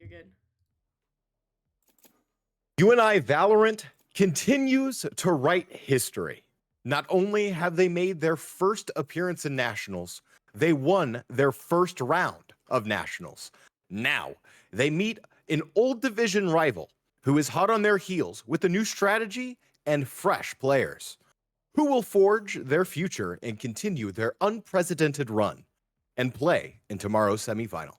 You're good. UNI Valorant continues to write history. Not only have they made their first appearance in Nationals, they won their first round of Nationals. Now, they meet an old division rival who is hot on their heels with a new strategy and fresh players, who will forge their future and continue their unprecedented run and play in tomorrow's semifinal.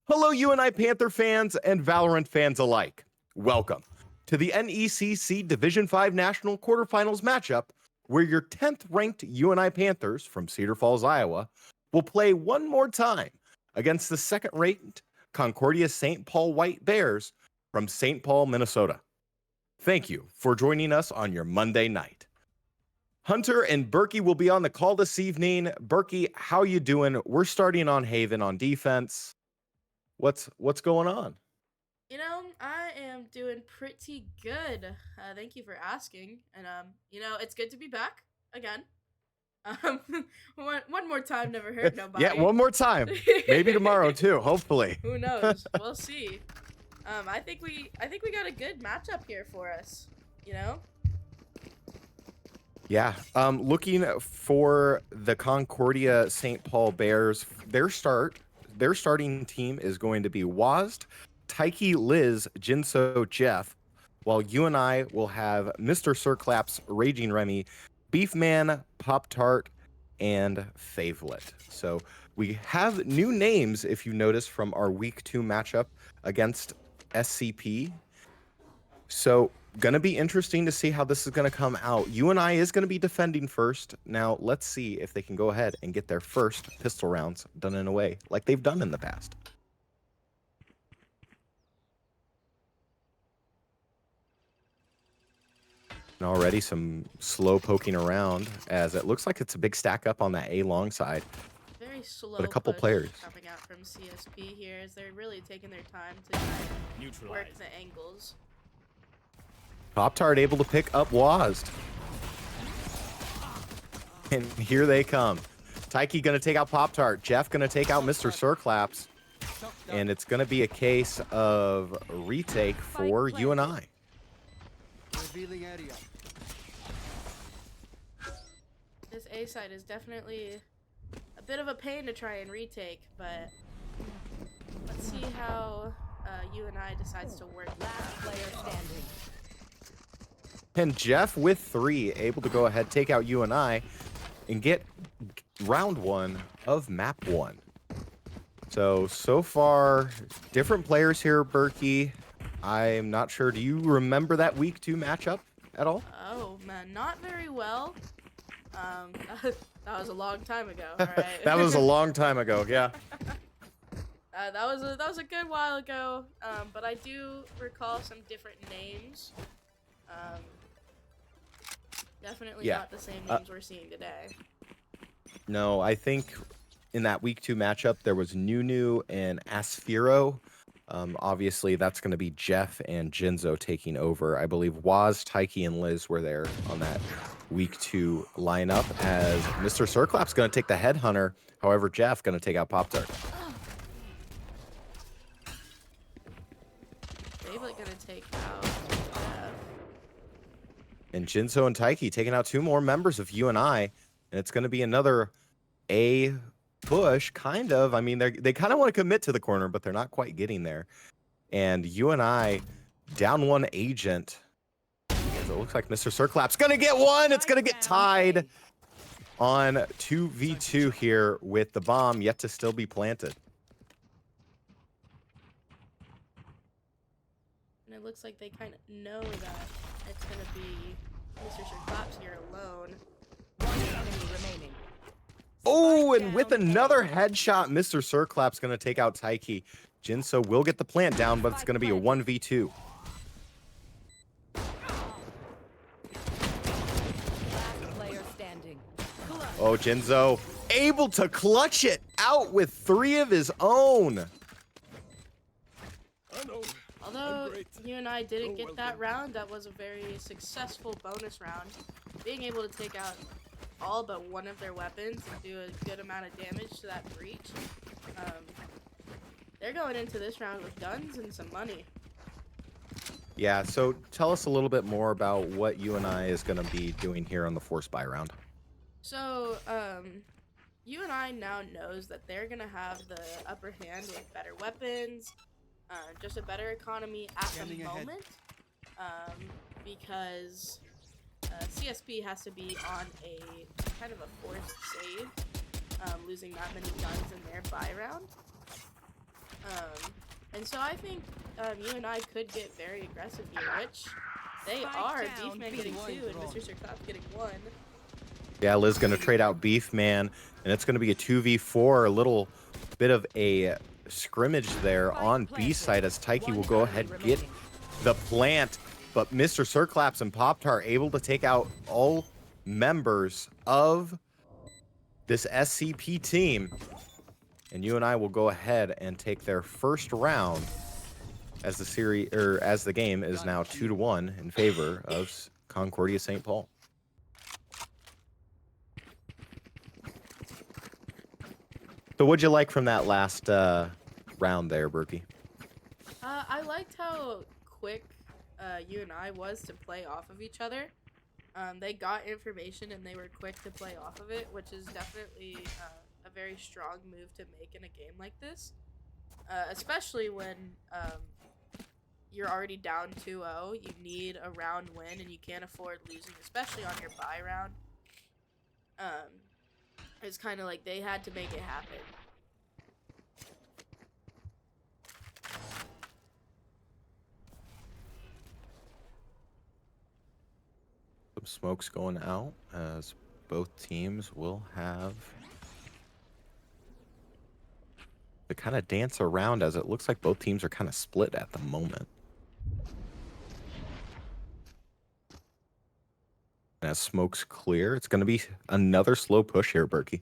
Hello, UNI Panther fans and Valorant fans alike. Welcome to the NECC Division 5 National Quarterfinals matchup, where your 10th ranked UNI Panthers from Cedar Falls, Iowa, will play one more time against the second-ranked Concordia St. Paul White Bears from St. Paul, Minnesota. Thank you for joining us on your Monday night. Hunter and Berkey will be on the call this evening. Berkey, how you doing? We're starting on Haven on defense. What's going on? You know, I am doing pretty good. Thank you for asking. And you know, it's good to be back again. One more time never hurt nobody. Yeah, one more time. Maybe tomorrow too, hopefully. Who knows? We'll see. I think we got a good matchup here for us, you know? Yeah. Looking for the Concordia St. Paul Bears, their starting team is going to be Wazd, Taiki, Liz, Jinso, Jeff, while UNI will have Mr. Sirclaps, Raging Remy, Beefman, Pop Tart, and Favelet. So we have new names, if you notice, from our week 2 matchup against SCP. So gonna be interesting to see how this is gonna come out. UNI is gonna be defending first. Now let's see if they can go ahead and get their first pistol rounds done in a way like they've done in the past. And already some slow poking around, as it looks like it's a big stack up on that A long side. Very slow, but a couple players coming out from CSP here, as they're really taking their time to work the angles. Pop Tart able to pick up Wazd. And here they come. Taiki gonna take out Pop Tart. Jeff gonna take out Mr. Sirclaps. And it's gonna be a case of retake for UNI. This A side is definitely a bit of a pain to try and retake, but let's see how UNI decides to work. Last player standing. And Jeff with 3, able to go ahead, take out UNI, and get round 1 of map 1. So far, different players here, Berkey. I'm not sure. Do you remember that week 2 matchup at all? Oh, man, not very well. That was a long time ago, right? That was a long time ago, yeah. That was a good while ago, but I do recall some different names. Definitely not the same names we're seeing today. No, I think in that week 2 matchup, there was Nunu and Asphero. Obviously, that's going to be Jeff and Jinzo taking over. I believe Waz, Taiki, and Liz were there on that week 2 lineup, as Mr. Sirclap's going to take the Headhunter. However, Jeff going to take out Pop Tart. Favelet going to take out Jeff. And Jinzo and Taiki taking out 2 more members of UNI. And it's going to be another A push, kind of. I mean, they kind of want to commit to the corner, but they're not quite getting there. And UNI down 1 agent. As it looks like Mr. Sirclap's going to get one. It's going to get tied on 2v2 here with the bomb yet to still be planted. And it looks like they kind of know that it's going to be Mr. Sirclaps here alone. One enemy remaining. Oh, and with another headshot, Mr. Sirclap's going to take out Taiki. Jinso will get the plant down, but it's going to be a 1v2. Oh, Jinso able to clutch it out with 3 of his own. Although UNI didn't get that round, that was a very successful bonus round. Being able to take out all but one of their weapons and do a good amount of damage to that breach they're going into this round with guns and some money. Yeah, so tell us a little bit more about what UNI is going to be doing here on the Force Buy round. So, UNI now knows that they're gonna have the upper hand with better weapons, just a better economy at the moment, because CSP has to be on a kind of a forced save, losing that many guns in their buy round. And so I think UNI could get very aggressive here, which they are. Beefman getting 2 and Mr. Sir Claps getting 1. Yeah, Liz going to trade out Beefman, and it's going to be a 2v4, a little bit of a scrimmage there on B side as Taiki will go ahead and get the plant. But Mr. Sirclaps and Pop-Tart able to take out all members of this SCP team. And UNI will go ahead and take their first round as the series, or as the game is now 2-1 in favor of Concordia St. Paul. So what'd you like from that last round there, Berkey? I liked how quick UNI was to play off of each other. They got information and they were quick to play off of it, which is definitely a very strong move to make in a game like this. Especially when you're already down 2-0, you need a round win and you can't afford losing, especially on your bye round. It's kind of like they had to make it happen. Some smoke's going out as both teams will have to kind of dance around, as it looks like both teams are kind of split at the moment. And as smoke's clear, it's going to be another slow push here, Berkey.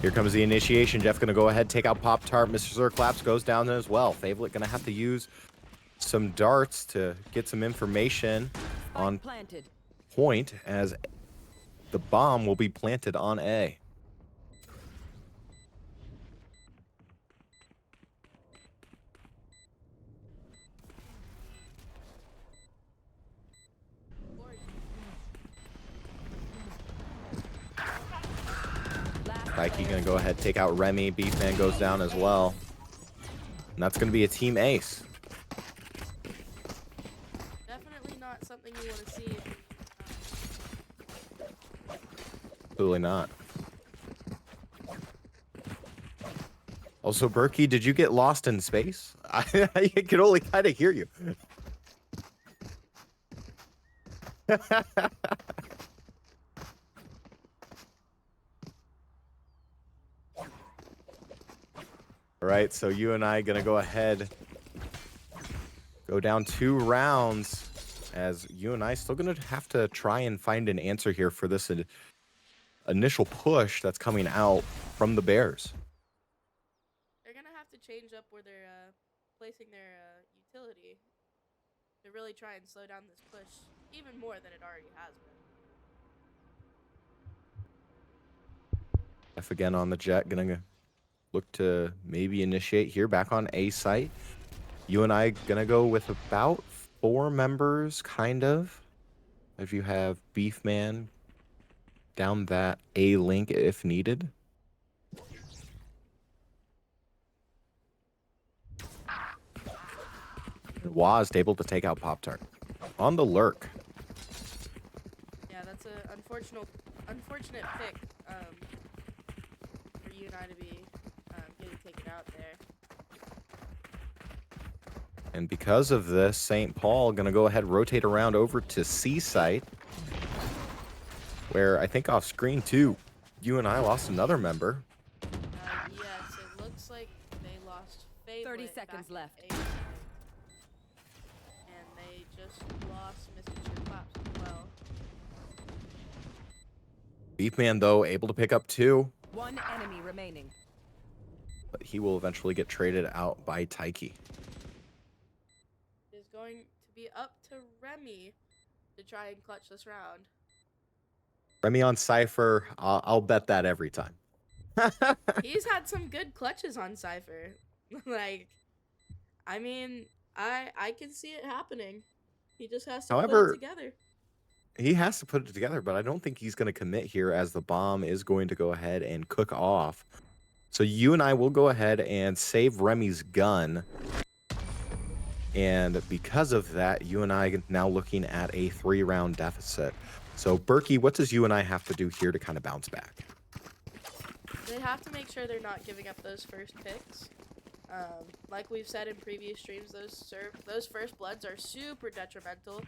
Here comes the initiation. Jeff going to go ahead, take out Pop-Tart. Mr. Zerclaps goes down as well. Favourite going to have to use some darts to get some information on point, as the bomb will be planted on A. Taiki gonna go ahead, take out Remy. Beefman goes down as well. And that's gonna be a team ace. Definitely not something you want to see. Absolutely not. Also, Berkey, did you get lost in space? I can only kind of hear you. All right, so UNI gonna go ahead, go down 2 rounds, as UNI still gonna have to try and find an answer here for this initial push that's coming out from the Bears. They're gonna have to change up where they're placing their utility to really try and slow down this push even more than it already has been. F again on the jet, gonna look to maybe initiate here back on A site. UNI gonna go with about 4 members, kind of. If you have Beefman down that A link if needed. And Waz able to take out Pop-Tart on the lurk. Yeah, that's an unfortunate pick for UNI to be getting taken out there. And because of this, St. Paul going to go ahead, rotate around over to C site, where I think off screen too, UNI lost another member. Yes, it looks like they lost Fable 30 seconds left. and they just lost Mr. Claps as well. Beefman, though, able to pick up 2. 1 enemy remaining. but he will eventually get traded out by Taiki. Is going to be up to Remy to try and clutch this round. Remy on Cypher, I'll bet that every time. He's had some good clutches on Cypher. Like, I mean, I can see it happening. He just has to put However, it together. He has to put it together, but I don't think he's going to commit here as the bomb is going to go ahead and cook off. So UNI will go ahead and save Remy's gun. And because of that, UNI now looking at a 3-round deficit. So Berkey, what does UNI have to do here to kind of bounce back? They have to make sure they're not giving up those first picks. Like we've said in previous streams, those first bloods are super detrimental,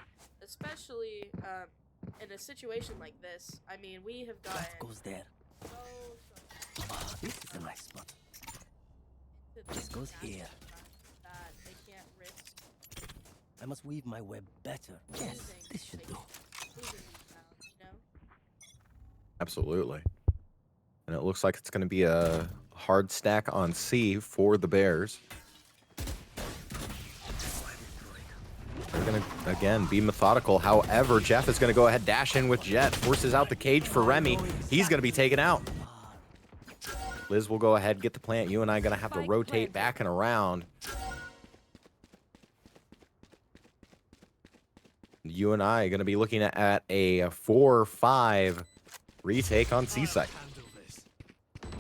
especially in a situation like this. I mean, we have gotten That goes there. This is a nice spot. This goes here. That they can't risk. I must weave my web better. Yes, this should do. Losing these rounds, you know? Absolutely. And it looks like it's going to be a hard stack on C for the Bears. They're going to, again, be methodical. However, Jeff is going to go ahead, dash in with Jet, forces out the cage for Remy. He's going to be taken out. Liz will go ahead, get the plant. UNI going to have to rotate back and around. UNI going to be looking at a 4-5 retake on C site.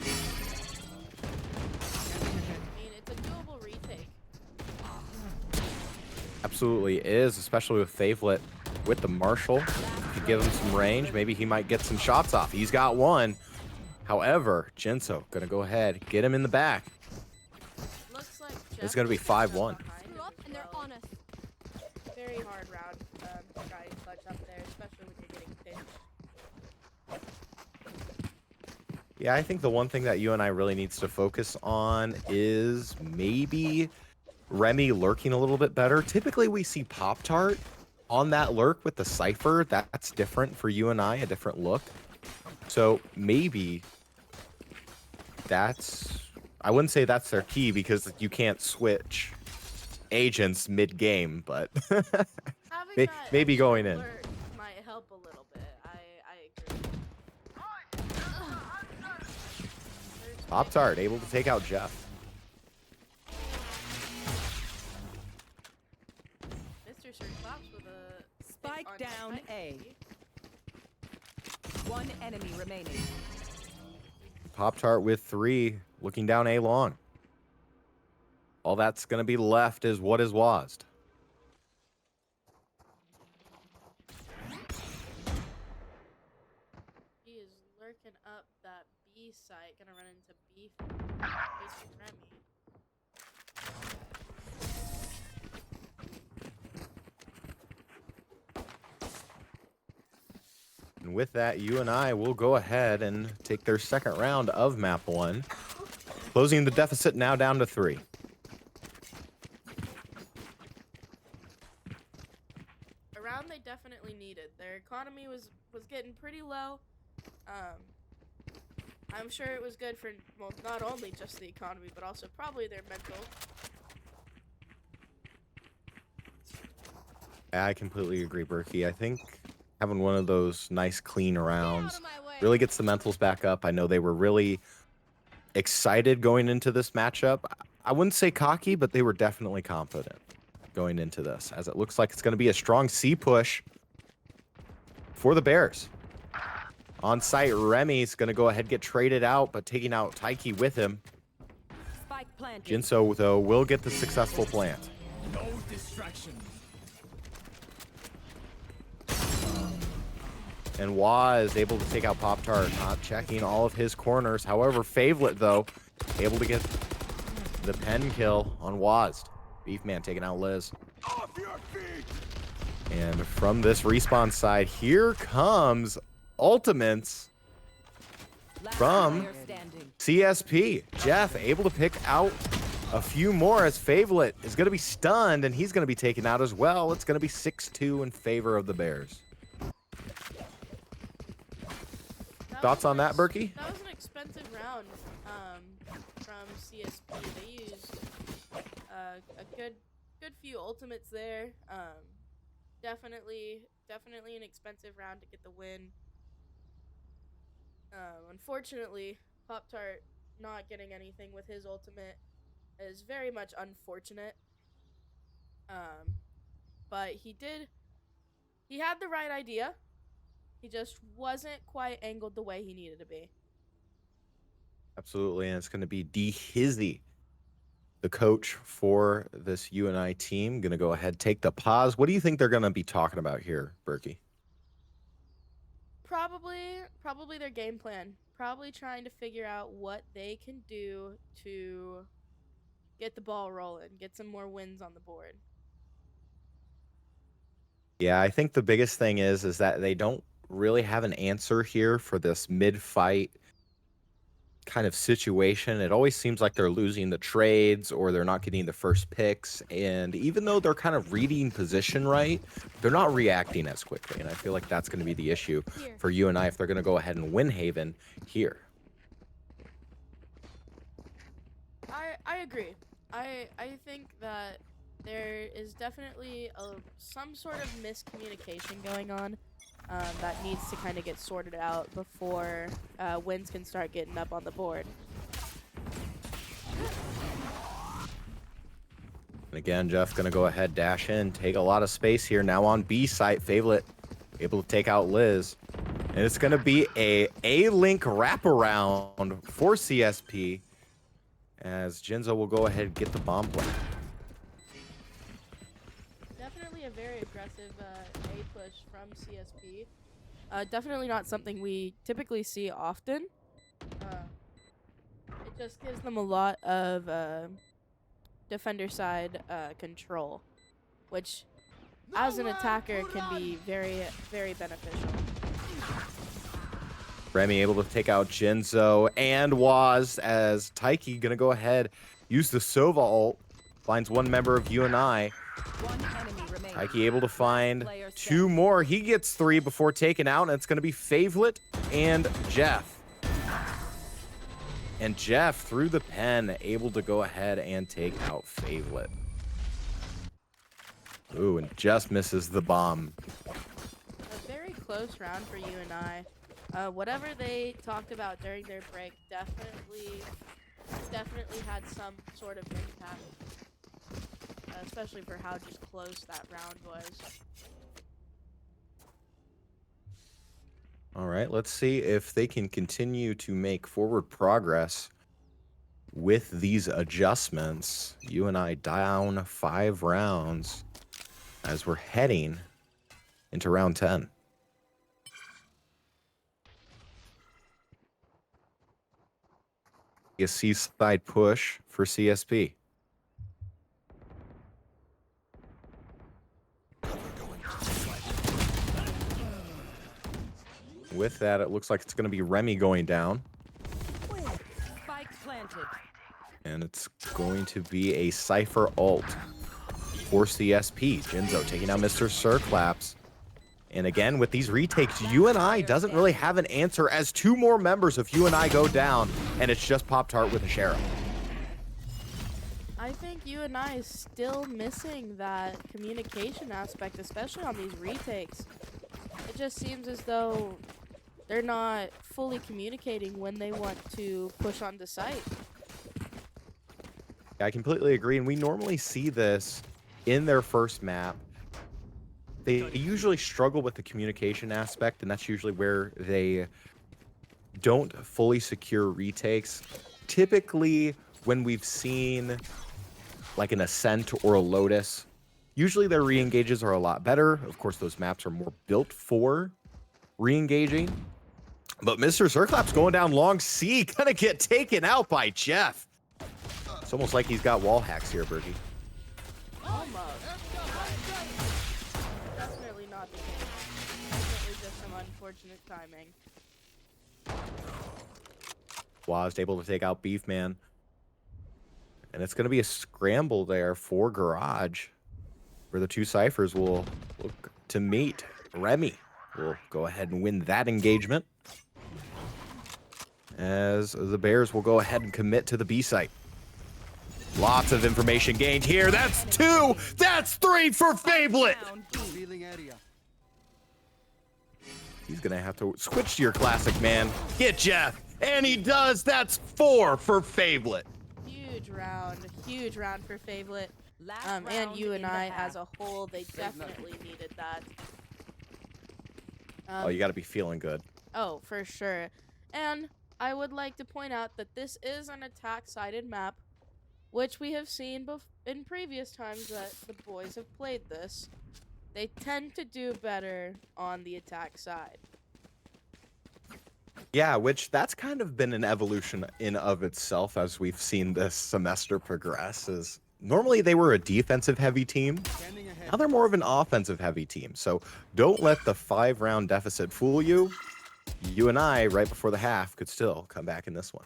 I mean, it's a doable retake. Absolutely is, especially with Favelet with the Marshall. To give him some range, maybe he might get some shots off. He's got one. However, Jinso gonna go ahead, get him in the back. Looks like It's gonna be 5-1. Very hard round to try and clutch up there, especially when you're getting pinched. Yeah, I think the one thing that UNI really needs to focus on is maybe Remy lurking a little bit better. Typically, we see Pop-Tart on that lurk with the Cypher. That's different for UNI, a different look. So maybe I wouldn't say that's their key because you can't switch agents mid-game, but maybe going in. Might help a little bit. I agree. Pop-Tart able to take out Jeff. Mr. Sir Claps with a Spike on down Spike. A. One enemy remaining. Pop-Tart with 3, looking down A long. All that's going to be left is what is WASD. He is lurking up that B site, gonna run into B facing Remy. And with that, UNI will go ahead and take their second round of map 1. Closing the deficit now down to 3. A round they definitely needed. Their economy was getting pretty low. I'm sure it was good for, well, not only just the economy, but also probably their mental. I completely agree, Berkey. I think having one of those nice, clean rounds really gets the mentals back up. I know they were really excited going into this matchup. I wouldn't say cocky, but they were definitely confident going into this, as it looks like it's going to be a strong C push for the Bears. On site, Remy's going to go ahead and get traded out, but taking out Taiki with him. Spike planted. Jinso, though, will get the successful plant. No distractions. And Waz able to take out Pop-Tart, not checking all of his corners. However, Favelet, though, able to get the pen kill on Waz. Beefman taking out Liz. Off your feet. And from this respawn side, here comes Ultimates Last from player standing. CSP. Jeff able to pick out a few more as Favelet is going to be stunned, and he's going to be taken out as well. It's going to be 6-2 in favor of the Bears. Thoughts on that, Berkey? That was an expensive round from CSP. They used a good few ultimates there. Definitely an expensive round to get the win. Unfortunately, Pop-Tart not getting anything with his ultimate is very much unfortunate. But he had the right idea. He just wasn't quite angled the way he needed to be. Absolutely, and it's going to be D Hizzy, the coach for this UNI team. Going to go ahead, take the pause. What do you think they're going to be talking about here, Berkey? Probably their game plan. Probably trying to figure out what they can do to get the ball rolling, get some more wins on the board. Yeah, I think the biggest thing is that they don't really have an answer here for this mid-fight kind of situation. It always seems like they're losing the trades or they're not getting the first picks. And even though they're kind of reading position right, they're not reacting as quickly. And I feel like that's going to be the issue for UNI if they're going to go ahead and win Haven here. I agree. I think that there is definitely some sort of miscommunication going on that needs to kind of get sorted out before wins can start getting up on the board. And again, Jeff going to go ahead, dash in, take a lot of space here. Now on B site, Favelet able to take out Liz. And it's going to be a A-Link wraparound for CSP as Jinzo will go ahead and get the bomb plant. Definitely a very aggressive A push from CSP. Definitely not something we typically see often. It just gives them a lot of defender side control, which as an attacker can be very, very beneficial. Remy able to take out Jinzo and Waz as Taiki gonna go ahead, use the Sova ult, finds one member of UNI. Taiki able to find two more. He gets three before taking out, and it's gonna be Favelet and Jeff. And Jeff, through the pen, able to go ahead and take out Favelet. Ooh, and just misses the bomb. A very close round for UNI. Whatever they talked about during their break definitely had some sort of impact, especially for how just close that round was. All right, let's see if they can continue to make forward progress with these adjustments. UNI down 5 rounds as we're heading into round 10. A seaside push for CSP. With that, it looks like it's going to be Remy going down. Spike planted. And it's going to be a Cypher ult for CSP. Jinzo taking out Mr. Circlaps. And again, with these retakes, UNI doesn't really have an answer as two more members of UNI go down, and it's just Pop-Tart with a Sheriff. I think UNI is still missing that communication aspect, especially on these retakes. It just seems as though they're not fully communicating when they want to push onto site. I completely agree, and we normally see this in their first map. They usually struggle with the communication aspect, and that's usually where they don't fully secure retakes. Typically, when we've seen like an Ascent or a Lotus, usually their re-engages are a lot better. Of course, those maps are more built for re-engaging. But Mr. Circlaps going down long C, gonna get taken out by Jeff. It's almost like he's got wall hacks here, Berkey. Almost. Definitely not the case. Definitely just some unfortunate timing. Waz able to take out Beefman. And it's going to be a scramble there for Garage, where the two Cyphers will look to meet. Remy will go ahead and win that engagement. as the Bears will go ahead and commit to the B site. Lots of information gained here. That's 2. That's 3 for Fablet. Down B. Revealing area. He's going to have to switch to your classic, man. Get Jeff. And he does. That's 4 for Fablet. Huge round for Fablet. Last And round in UNI the half. as a whole, they definitely needed that. Oh, you got to be feeling good. Oh, for sure. And I would like to point out that this is an attack-sided map, which we have seen in previous times that the boys have played this. They tend to do better on the attack side. Yeah, which that's kind of been an evolution in of itself as we've seen this semester progress. Is normally they were a defensive heavy team. Scanning ahead. Now they're more of an offensive heavy team. So don't let the 5-round deficit fool you. UNI right before the half could still come back in this one.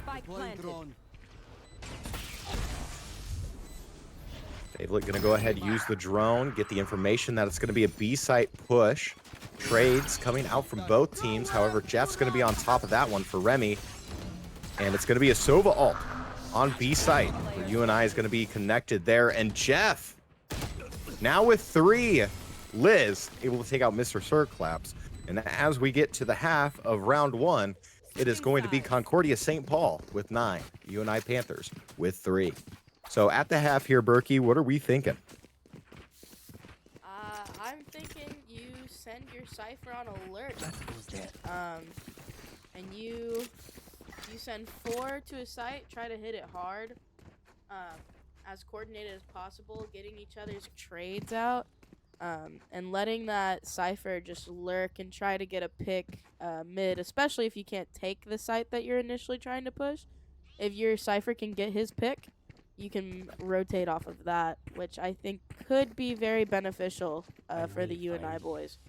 Spike Deploying planted. drone. Fablet going to go ahead, use the drone, get the information that it's going to be a B-site push. Trades coming out from both teams. However, Jeff's going to be on top of that one for Remy. And it's going to be a Sova ult on B-site, where UNI is going to be connected there. And Jeff, now with 3, Liz able to take out Mr. Circlaps. And as we get to the half of round 1, it is going to be Concordia St. Paul with 9, UNI Panthers with 3. So at the half here, Berkey, what are we thinking? I'm thinking you send your Cypher on alert. And you send 4 to a site, try to hit it hard, as coordinated as possible, getting each other's trades out, and letting that Cypher just lurk and try to get a pick mid, especially if you can't take the site that you're initially trying to push. If your Cypher can get his pick, you can rotate off of that, which I think could be very beneficial for the UNI boys.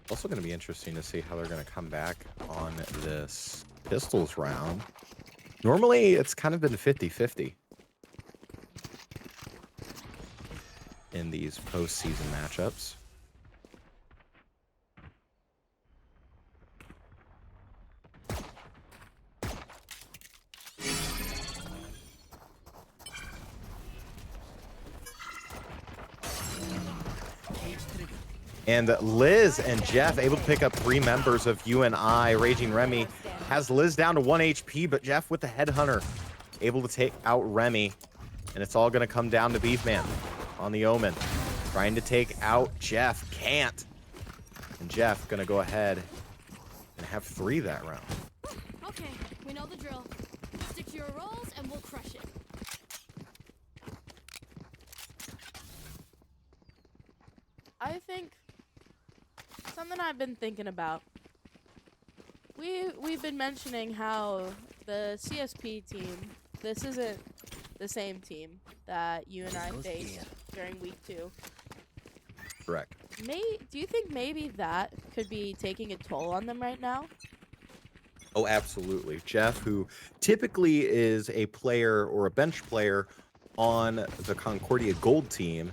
Also going to be interesting to see how they're going to come back on this pistols round. Normally, it's kind of been 50-50 in these postseason matchups. And Liz and Jeff able to pick up 3 members of UNI. Raging Remy has Liz down to 1 HP, but Jeff with the Headhunter able to take out Remy. And it's all going to come down to Beefman on the Omen. Trying to take out Jeff. Can't. And Jeff going to go ahead and have 3 that round. Okay, we know the drill. Stick to your roles and we'll crush it. I think something I've been thinking about. We've been mentioning how the CSP team, this isn't the same team that UNI faced during week 2. Correct. Do you think maybe that could be taking a toll on them right now? Oh, absolutely. Jeff, who typically is a player or a bench player on the Concordia Gold team,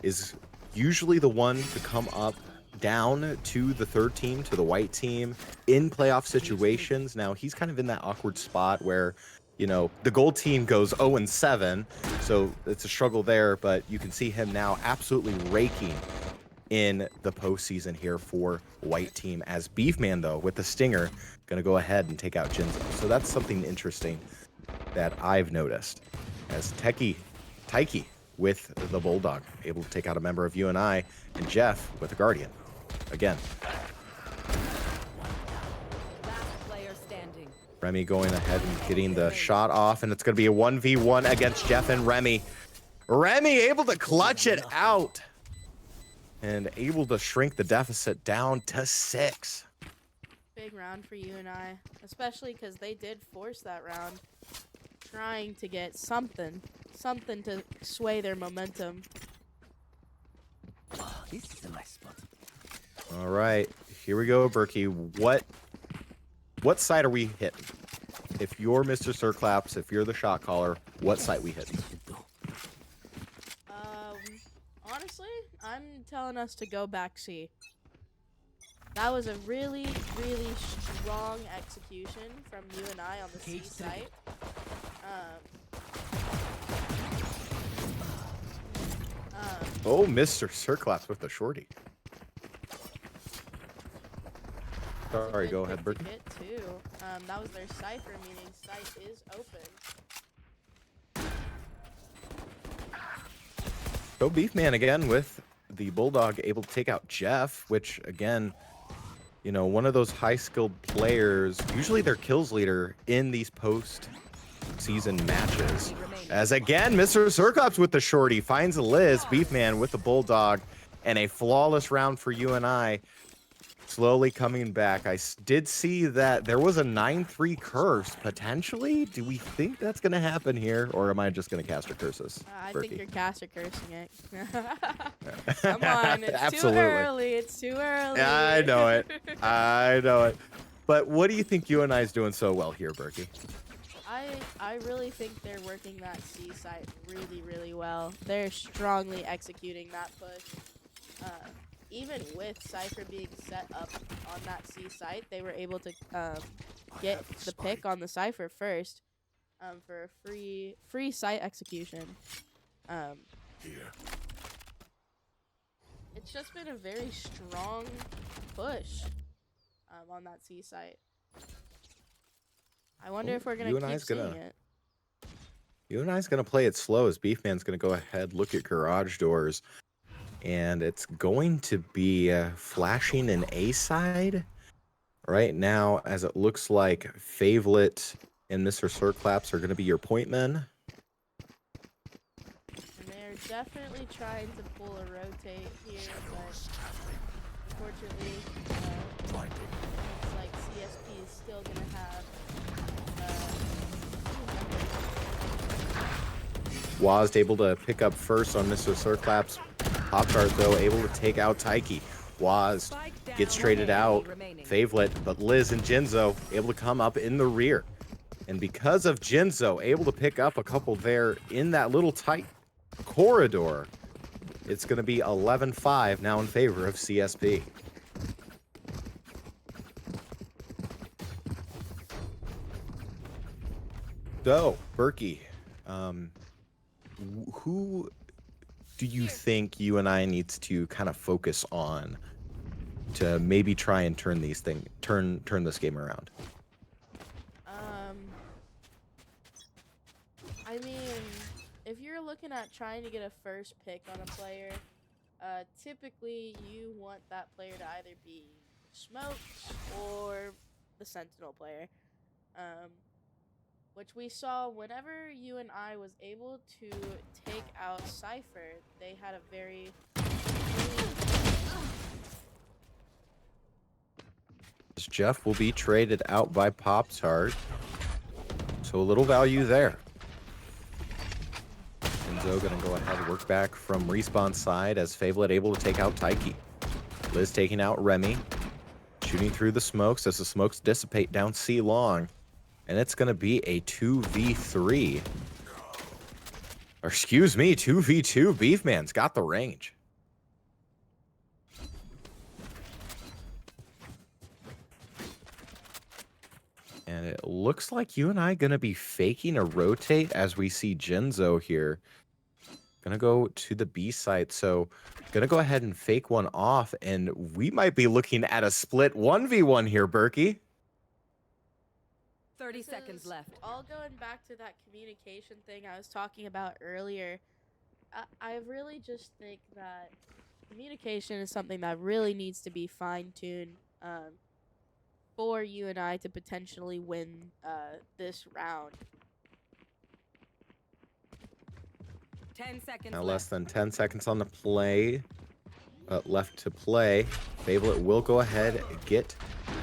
is usually the one to come up down to the 3rd team, to the white team, in playoff situations. Now, he's kind of in that awkward spot where, you know, the gold team goes 0-7, so it's a struggle there, but you can see him now absolutely raking in the postseason here for white team, as Beefman, though, with the Stinger, going to go ahead and take out Jinzo. So that's something interesting that I've noticed, as Taiki with the Bulldog, able to take out a member of UNI, and Jeff with the Guardian. Again. Last player standing. Remy going ahead and getting the shot off, and it's going to be a 1v1 against Jeff and Remy. Remy able to clutch it out and able to shrink the deficit down to 6. Big round for UNI, especially because they did force that round, trying to get something to sway their momentum. Oh, this is a nice spot. All right, here we go, Berkey. What side are we hitting? if you're Mr. Sirclaps, if you're the shot caller, what site we hit? Honestly, I'm telling us to go back C. That was a really, really strong execution from UNI on the C site. Oh, Mr. Sirclaps with the shorty. Sorry, go ahead, Bert. That was their cipher, meaning site is open. Go Beefman again with the Bulldog able to take out Jeff, which again, you know, one of those high-skilled players, usually their kills leader in these post-season matches. As again, Mr. Sirclaps with the shorty finds Liz, Beefman with the Bulldog, and a flawless round for UNI. Slowly coming back. I did see that there was a 9-3 curse, potentially. Do we think that's going to happen here, or am I just going to cast her curses? I Berkey? think you're caster cursing it. Come on, it's Absolutely. too early. It's too early. I know it. I know it. But what do you think UNI is doing so well here, Berkey? I really think they're working that C site really, really well. They're strongly executing that push. Even with Cypher being set up on that C site, they were able to get the pick on the Cypher first for a free site execution. It's just been a very strong push on that C site. I wonder if we're going to keep seeing it. UNI's going to play it slow as Beefman's going to go ahead, look at garage doors. And it's going to be flashing an A side right now, as it looks like Favelet and Mr. Sirclaps are going to be your point men. And they're definitely trying to pull a rotate here, but unfortunately, looks like CSP is still going to have Waz able to pick up first on Mr. Sirclaps. Pop-Tart, though, able to take out Taiki. Waz gets traded out. Favelet, but Liz and Jinzo able to come up in the rear. And because of Jinzo able to pick up a couple there in that little tight corridor, it's going to be 11-5 now in favor of CSP. So, Berkey, who do you think UNI needs to kind of focus on to maybe try and turn this game around? I mean, if you're looking at trying to get a first pick on a player, typically you want that player to either be Smokes or the Sentinel player. Which we saw whenever UNI was able to take out Cypher, they had a very... Jeff will be traded out by Pop-Tart. So a little value there. Enzo going to go ahead and work back from respawn side as Favelet able to take out Taiki. Liz taking out Remy. Shooting through the smokes as the smokes dissipate down C long. And it's going to be a 2v3. Or excuse me, 2v2. Beefman's got the range. And it looks like UNI going to be faking a rotate as we see Jinzo here. Going to go to the B site. So going to go ahead and fake one off. And we might be looking at a split 1v1 here, Berkey. 30 seconds left. All going back to that communication thing I was talking about earlier, I really just think that communication is something that really needs to be fine-tuned for UNI to potentially win this round. 10 seconds Now left. less than 10 seconds on the play. Left to play. Favelet will go ahead and get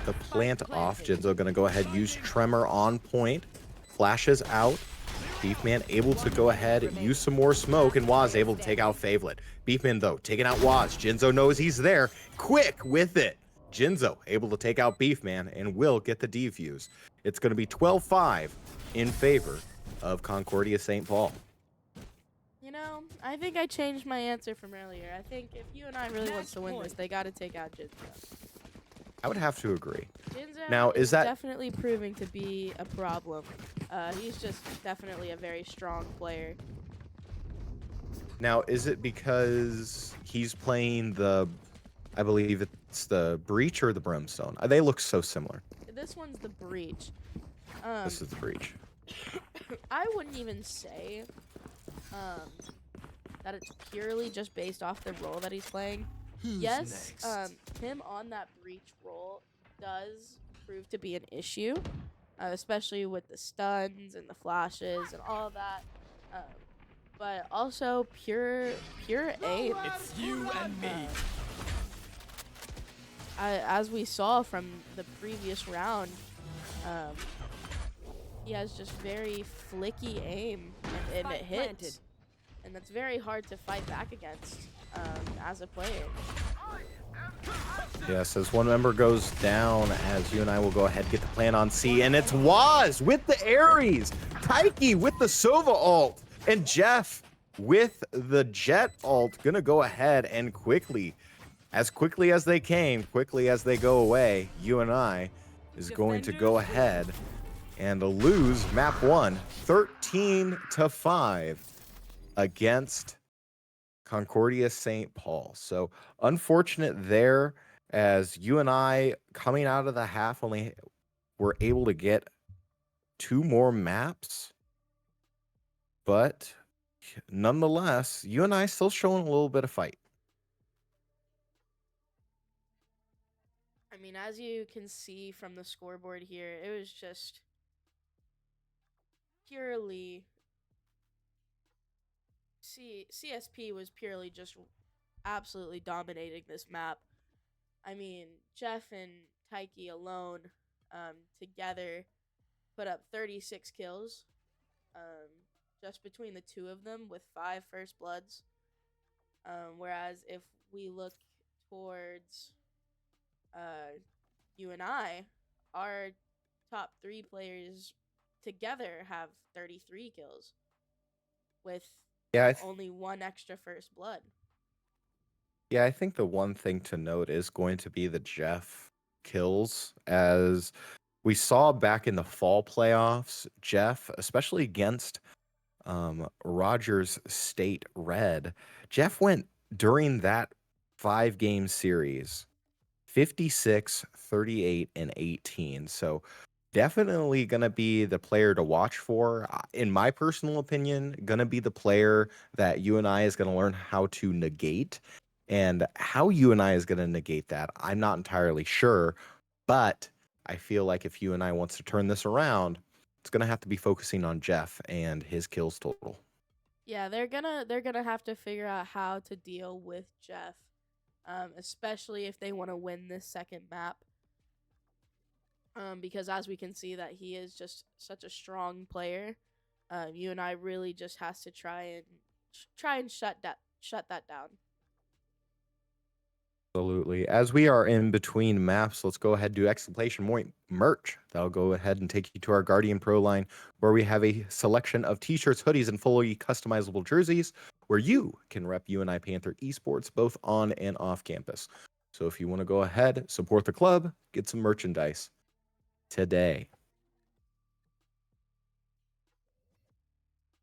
the plant off. Jinzo going to go ahead, use Tremor on point. Flashes out. Beefman able to go ahead, use some more smoke, and Waz able to take out Favelet. Beefman, though, taking out Waz. Jinzo knows he's there. Quick with it. Jinzo able to take out Beefman and will get the defuse. It's going to be 12-5 in favor of Concordia St. Paul. You know, I think I changed my answer from earlier. I think if UNI really wants to win this, they got to take out Jinzo. I would have to agree. Jinzo Now, is that definitely proving to be a problem. He's just definitely a very strong player. Now, is it because he's playing the, I believe it's the Breach or the Brimstone? They look so similar. This one's the Breach. This is the Breach. I wouldn't even say that it's purely just based off the role that he's playing. Yes, him on that Breach role does prove to be an issue, especially with the stuns and the flashes and all of that. But also pure aim. It's you and me. As we saw from the previous round, he has just very flicky aim, and it hits. And that's very hard to fight back against as a player. Yes, as one member goes down, as UNI will go ahead and get the plan on C, and it's Waz with the Ares, Taiki with the Sova ult, and Jeff with the Jet ult gonna go ahead and quickly as they came, quickly as they go away, UNI is going to go ahead and lose map 1, 13-5 against Concordia St. Paul. So unfortunate there, as UNI coming out of the half only were able to get 2 more maps. But nonetheless, UNI still showing a little bit of fight. I mean, as you can see from the scoreboard here, it was just purely CSP was purely just absolutely dominating this map. I mean, Jeff and Taiki alone together put up 36 kills just between the two of them with 5 first bloods. Whereas if we look towards UNI, our top 3 players together have 33 kills with only 1 extra first blood. Yeah, I think the one thing to note is going to be the Jeff kills. As we saw back in the fall playoffs, Jeff, especially against Rogers State Red, Jeff went during that 5-game series 56, 38, and 18. So definitely going to be the player to watch for. In my personal opinion, going to be the player that UNI is going to learn how to negate. And how UNI is going to negate that, I'm not entirely sure. But I feel like if UNI wants to turn this around, it's going to have to be focusing on Jeff and his kills total. Yeah, they're gonna have to figure out how to deal with Jeff, especially if they want to win this second map. Because as we can see that he is just such a strong player, UNI really just has to try and shut that down. Absolutely. As we are in between maps, let's go ahead and do exclamation point merch. That'll go ahead and take you to our Guardian Pro line, where we have a selection of t-shirts, hoodies, and fully customizable jerseys, where you can rep UNI Panther Esports both on and off campus. So if you want to go ahead, support the club, get some merchandise today.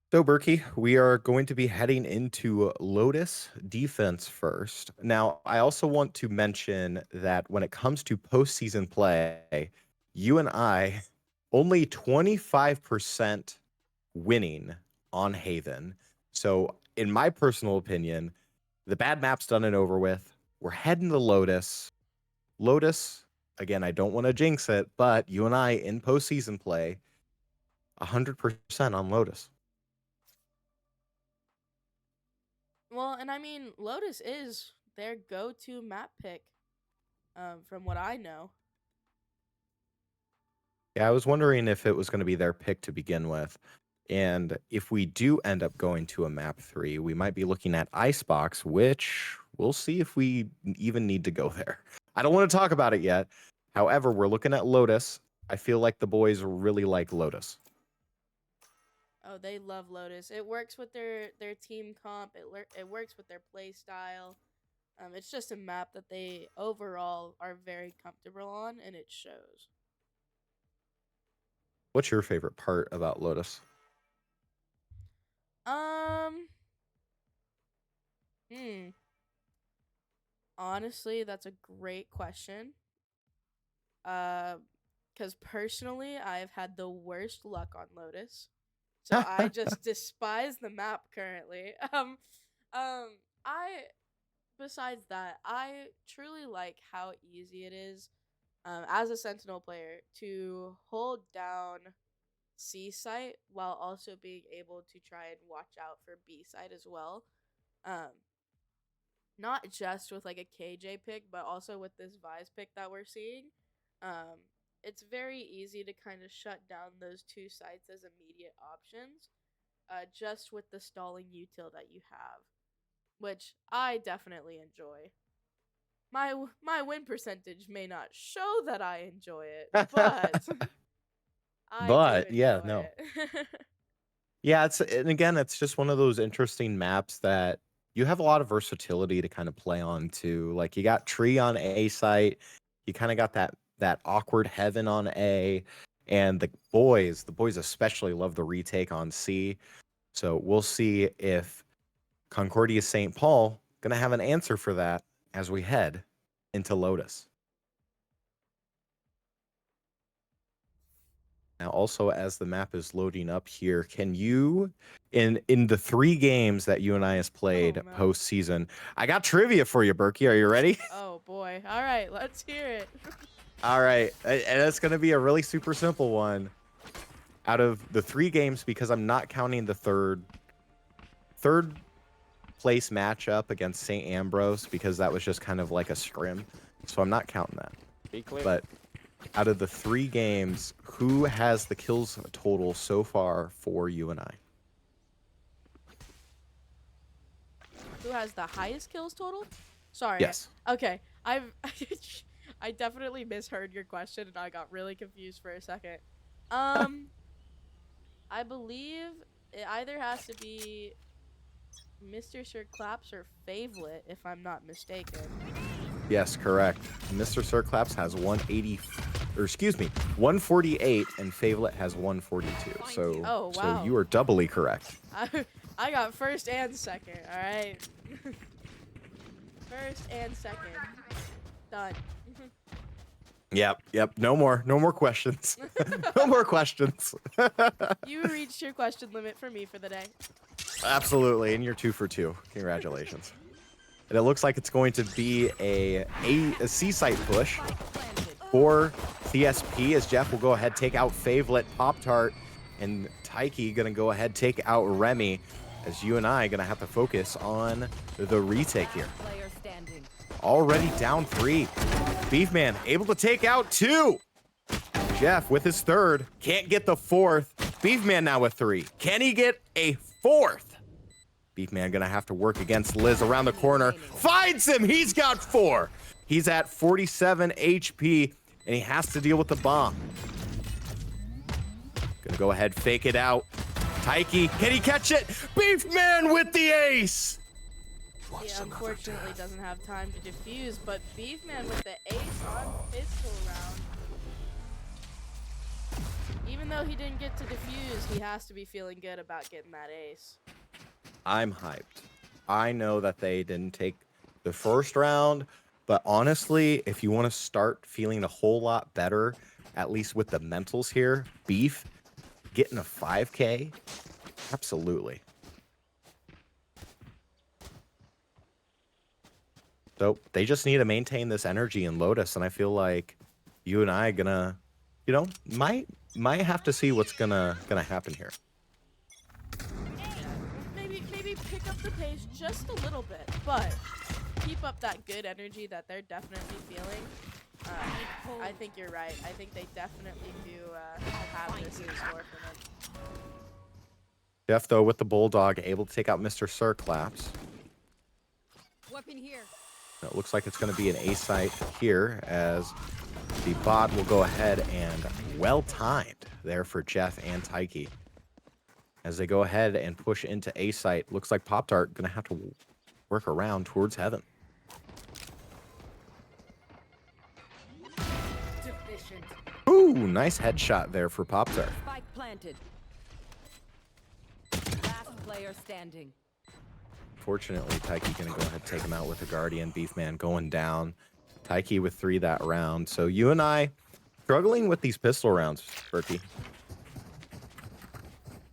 So, Berkey, we are going to be heading into Lotus defense first. Now, I also want to mention that when it comes to postseason play, UNI only 25% winning on Haven. So, in my personal opinion, the bad map's done and over with. We're heading to Lotus. Lotus, again, I don't want to jinx it, but UNI in postseason play, 100% on Lotus. Well, and I mean, Lotus is their go-to map pick, from what I know. Yeah, I was wondering if it was going to be their pick to begin with. And if we do end up going to a map 3, we might be looking at Icebox, which we'll see if we even need to go there. I don't want to talk about it yet. However, we're looking at Lotus. I feel like the boys really like Lotus. Oh, they love Lotus. It works with their team comp. It works with their play style. It's just a map that they overall are very comfortable on, and it shows. What's your favorite part about Lotus? Hmm. Honestly, that's a great question. Because personally, I've had the worst luck on Lotus, so I just despise the map currently. I besides that, I truly like how easy it is, as a Sentinel player to hold down C site while also being able to try and watch out for B site as well. Um, Not just with like a KJ pick, but also with this Vise pick that we're seeing. Um, it's very easy to kind of shut down those two sites as immediate options, just with the stalling util that you have, which I definitely enjoy. My win percentage may not show that I enjoy it, but I do But yeah, enjoy no. it. Yeah, and again, it's just one of those interesting maps that you have a lot of versatility to kind of play on too. Like you got Tree on A site, you kind of got that awkward Heaven on A, and the boys especially love the retake on C. So we'll see if Concordia St. Paul gonna have an answer for that as we head into Lotus. Now, also as the map is loading up here, can you, in the 3 games that UNI has played no. postseason, I got trivia for you, Berkey. Are you ready? Oh boy. All right, let's hear it. All right, and it's going to be a really super simple one. Out of the 3 games, because I'm not counting the third place matchup against St. Ambrose, because that was just kind of like a scrim, so I'm not counting that. Be clear. But out of the 3 games, who has the kills total so far for UNI? Who has the highest kills total? Sorry. Yes. Okay. I definitely misheard your question and I got really confused for a second. I believe it either has to be Mr. Sir Claps or Favelet, if I'm not mistaken. Yes, correct. Mr. Sir Claps has 148, and Favelet has 142. So, Oh, wow. so you are doubly correct. I got first and second, alright? First and second. Done. Yep. No more questions. No more questions. You reached your question limit for me for the day. Absolutely, and you're 2 for 2. Congratulations. And it looks like it's going to be a C site push for CSP, as Jeff will go ahead take out Favelet, Pop-Tart, and Taiki gonna go ahead take out Remy, as UNI gonna have to focus on the retake here. Already down 3. Beefman able to take out 2. Jeff with his 3rd, can't get the 4th. Beefman now with 3. Can he get a 4th? Beefman gonna have to work against Liz around the corner. Finds him, he's got 4. He's at 47 HP, and he has to deal with the bomb. Gonna go ahead, fake it out. Taiki, can he catch it? Beefman with the ace! He unfortunately doesn't have time to defuse, but Beefman with the ace on pistol round. Even though he didn't get to defuse, he has to be feeling good about getting that ace. I'm hyped. I know that they didn't take the first round, but honestly, if you want to start feeling a whole lot better, at least with the mentals here, Beef getting a 5K, absolutely. So they just need to maintain this energy in Lotus, and I feel like UNI gonna, might have to see what's gonna happen here. Maybe pick up the pace just a little bit, but keep up that good energy that they're definitely feeling. I think you're right. I think they definitely do have this in store for them. Jeff, though, with the Bulldog, able to take out Mr. Sir Claps. Weapon here. It looks like it's going to be an A site here as the bot will go ahead and well-timed there for Jeff and Taiki. As they go ahead and push into A site, looks like Pop-Tart going to have to work around towards Heaven. Sufficient. Ooh, nice headshot there for Pop-Tart. Spike planted. Last player standing. Fortunately, Taiki going to go ahead and take him out with a Guardian. Beefman going down. Taiki with 3 that round. So UNI struggling with these pistol rounds, Berkey.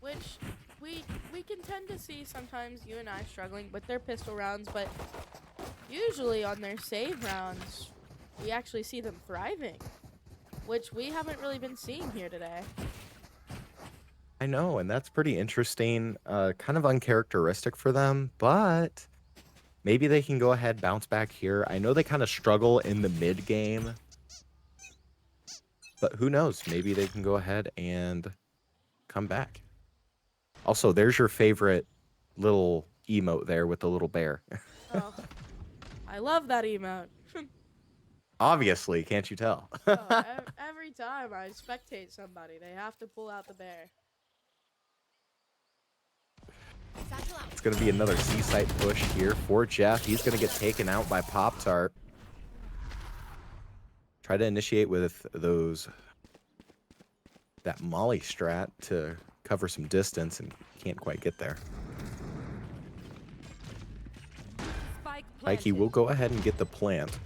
Which we can tend to see sometimes UNI struggling with their pistol rounds, but usually on their save rounds, we actually see them thriving, which we haven't really been seeing here today. I know, and that's pretty interesting. Kind of uncharacteristic for them, but maybe they can go ahead, bounce back here. I know they kind of struggle in the mid game, but who knows? Maybe they can go ahead and come back. Also, there's your favorite little emote there with the little bear. Oh, I love that emote. Obviously, can't you tell? Oh, every time I spectate somebody, they have to pull out the bear. Satchel out. It's going to be another C-site push here for Jeff. He's going to get taken out by Pop-Tart. Try to initiate with that Molly strat to cover some distance and can't quite get there. Spike Mikey planted. will go ahead and get the plant.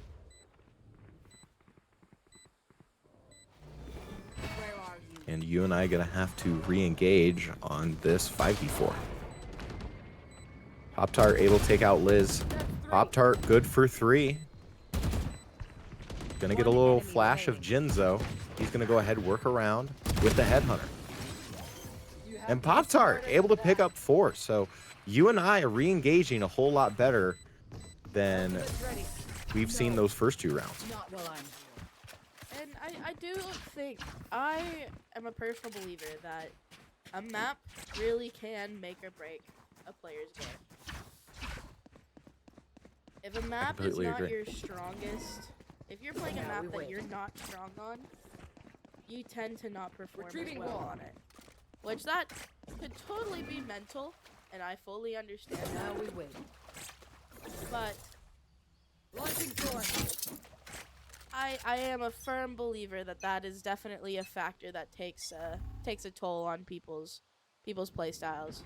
Where are you? And you and I are going to have to re-engage on this 5v4. Pop-Tart able to take out Liz. Pop-Tart good for 3. Gonna get a little flash of Jinzo. He's gonna go ahead and work around with the Headhunter. And Pop-Tart able to pick up 4. So you and I are re-engaging a whole lot better than we've seen those first 2 rounds. Not while I'm And I do think I am a personal believer that a map really can make or break a player's game. If a map is completely not agree. your strongest, if you're playing a map that you're not strong on, you tend to not perform as well on it. Which that could totally be mental, and I fully understand now that. we win. But Launching door. I am a firm believer that that is definitely a factor that takes a toll on people's play styles.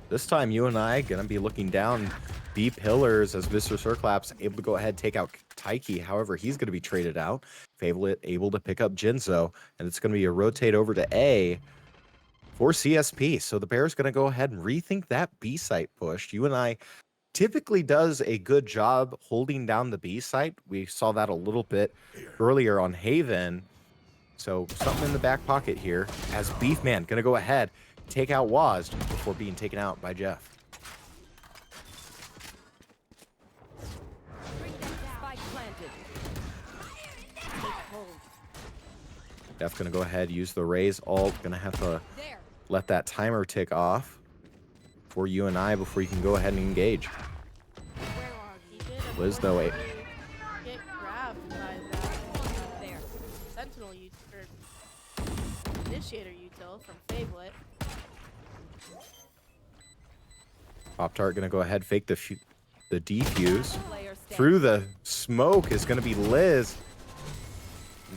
This time you and I gonna be looking down B pillars as Mr. Circlaps able to go ahead and take out Taiki. However, he's gonna be traded out. Fablet able to pick up Jinzo, and it's gonna be a rotate over to A for CSP. So the Bears gonna go ahead and rethink that B site push. You and I typically does a good job holding down the B site. We saw that a little bit earlier on Haven. So something in the back pocket here as Beefman gonna go ahead, take out Waz before being taken out by Jeff. Spike planted. Take hold. Jeff's gonna go ahead, use the raise ult, gonna have to There. let that timer tick off for you and I before you can go ahead and engage. Where are he? Liz, though, Get grabbed by that There. Sentinel or Initiator util from Fablet. Pop-Tart gonna go ahead, fake the defuse. Player standing. Through the smoke is gonna be Liz.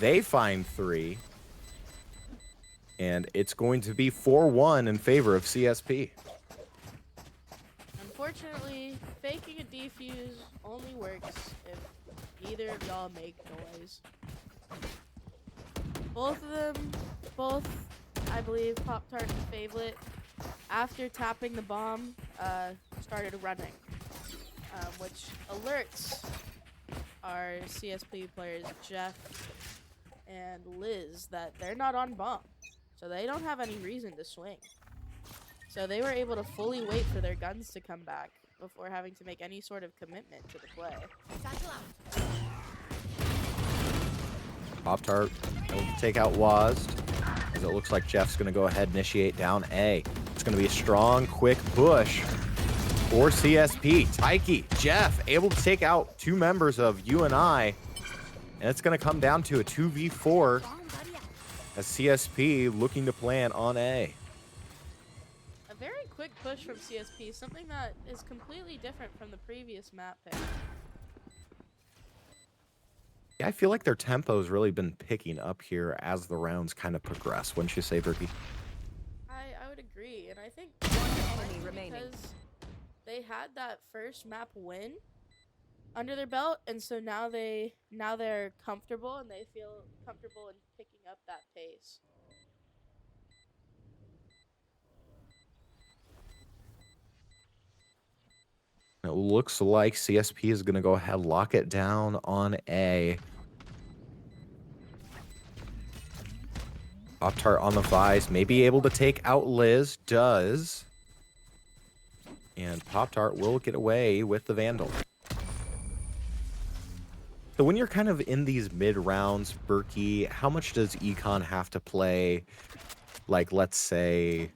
They find 3. And it's going to be 4-1 in favor of CSP. Unfortunately, faking a defuse only works if either of y'all make noise. Both of them, I believe, Pop-Tart and Fablet, after tapping the bomb, started running, which alerts our CSP players, Jeff and Liz, that they're not on bomb. So they don't have any reason to swing. So they were able to fully wait for their guns to come back before having to make any sort of commitment to the play. Satchel out. Pop-Tart able to take out Waz. As it looks like Jeff's going to go ahead and initiate down A. It's going to be a strong, quick push. for CSP. Taiki, Jeff, able to take out 2 members of UNI. And it's going to come down to a 2v4 as CSP looking to plan on A. A very quick push from CSP, something that is completely different from the previous map pick. Yeah, I feel like their tempo's really been picking up here as the rounds kind of progress. Wouldn't you say, Berkey? I would agree, and I think enemy remaining. because they had that first map win under their belt, and so now they're comfortable and they feel comfortable in picking up that pace. It looks like CSP is going to go ahead and lock it down on A. Pop-Tart on the Vice, may be able to take out Liz, does. And Pop-Tart will get away with the Vandal. So when you're kind of in these mid-rounds, Berkey, how much does Econ have to play, like, let's say,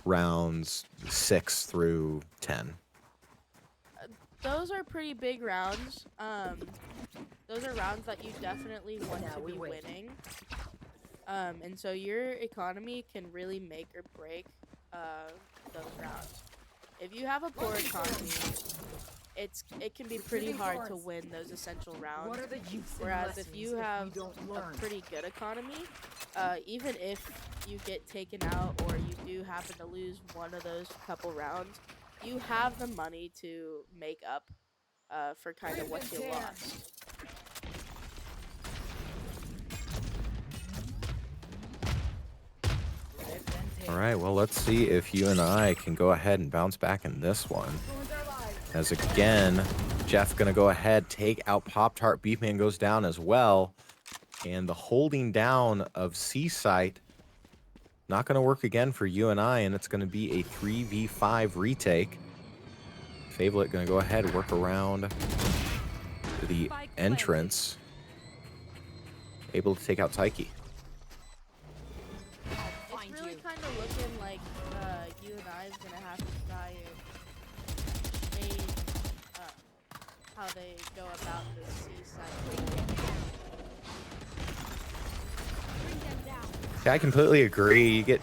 rounds 6 through 10? Those are pretty big rounds. Those are rounds that you definitely want to be winning. And so your economy can really make or break those rounds. If you have a poor economy, it can be pretty hard to win those essential rounds. Whereas if you have a pretty good economy, even if you get taken out or you do happen to lose one of those couple rounds, you have the money to make up for kind of what you lost. All right, well, let's see if UNI can go ahead and bounce back in this one. As again, Jeff going to go ahead, take out Pop-Tart. Beefman goes down as well. And the holding down of C-Site not going to work again for UNI, and it's going to be a 3v5 retake. Favourite going to go ahead, work around the entrance. Able to take out Taiki. It's really kind of looking like UNI is going to have to try and change how they go about the C-side. Yeah, I completely agree. You get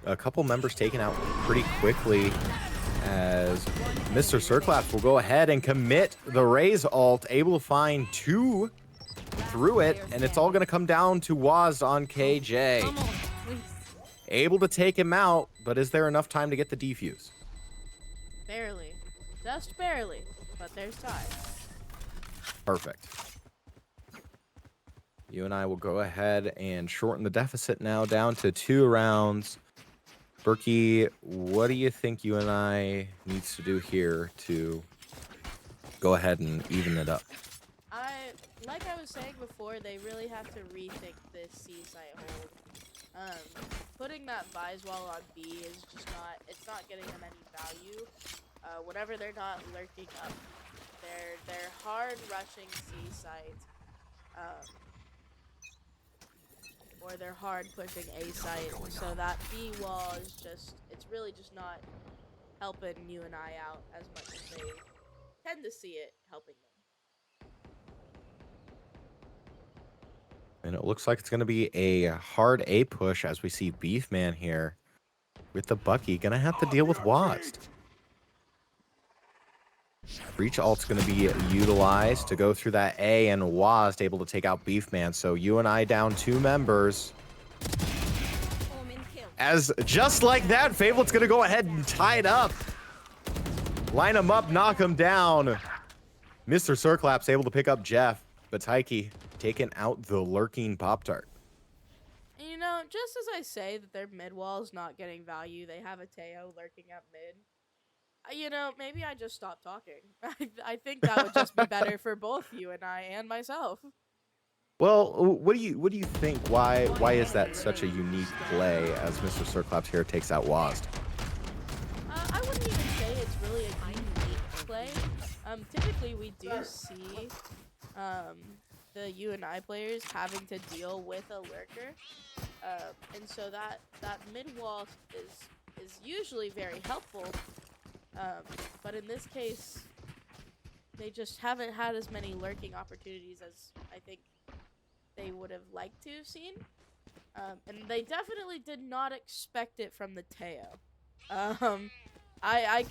a couple members taken out pretty quickly as Mr. Circlaps will go ahead and commit the Raze ult, able to find 2 through it, and it's all going to come down to Waz on KJ. Come on, please. Able to take him out, but is there enough time to get the defuse? Barely. Just barely. But there's time. Perfect. UNI will go ahead and shorten the deficit now down to 2 rounds. Berkey, what do you think UNI needs to do here to go ahead and even it up? Like I was saying before, they really have to rethink this C-site hold. Putting that Vise wall on B is just it's not getting them any value. Whenever they're not lurking up, they're hard rushing C-site. Or they're hard pushing A site, so that B wall is it's really just not helping UNI out as much as they tend to see it helping them. And it looks like it's going to be a hard A push as we see Beefman here with the Bucky. Going to have to deal with Waz. Breach ult's going to be utilized to go through that A, and Waz able to take out Beefman. So UNI down 2 members. As just like that, Fablet's going to go ahead and tie it up. Line him up, knock him down. Mr. Circlaps able to pick up Jeff, but Taiki taking out the lurking Pop-Tart. And you know, just as I say that their mid wall is not getting value, they have a Teo lurking up mid. You know, maybe I just stop talking. I think that would just be better for both UNI and myself. Well, what do you think? Why is that such a unique play as Mr. Circlaps here takes out Waz? I wouldn't even say it's really a unique play. Typically we do see the UNI players having to deal with a lurker, and so that mid wall is usually very helpful. But in this case, they just haven't had as many lurking opportunities as I think they would have liked to have seen. And they definitely did not expect it from the Teo. I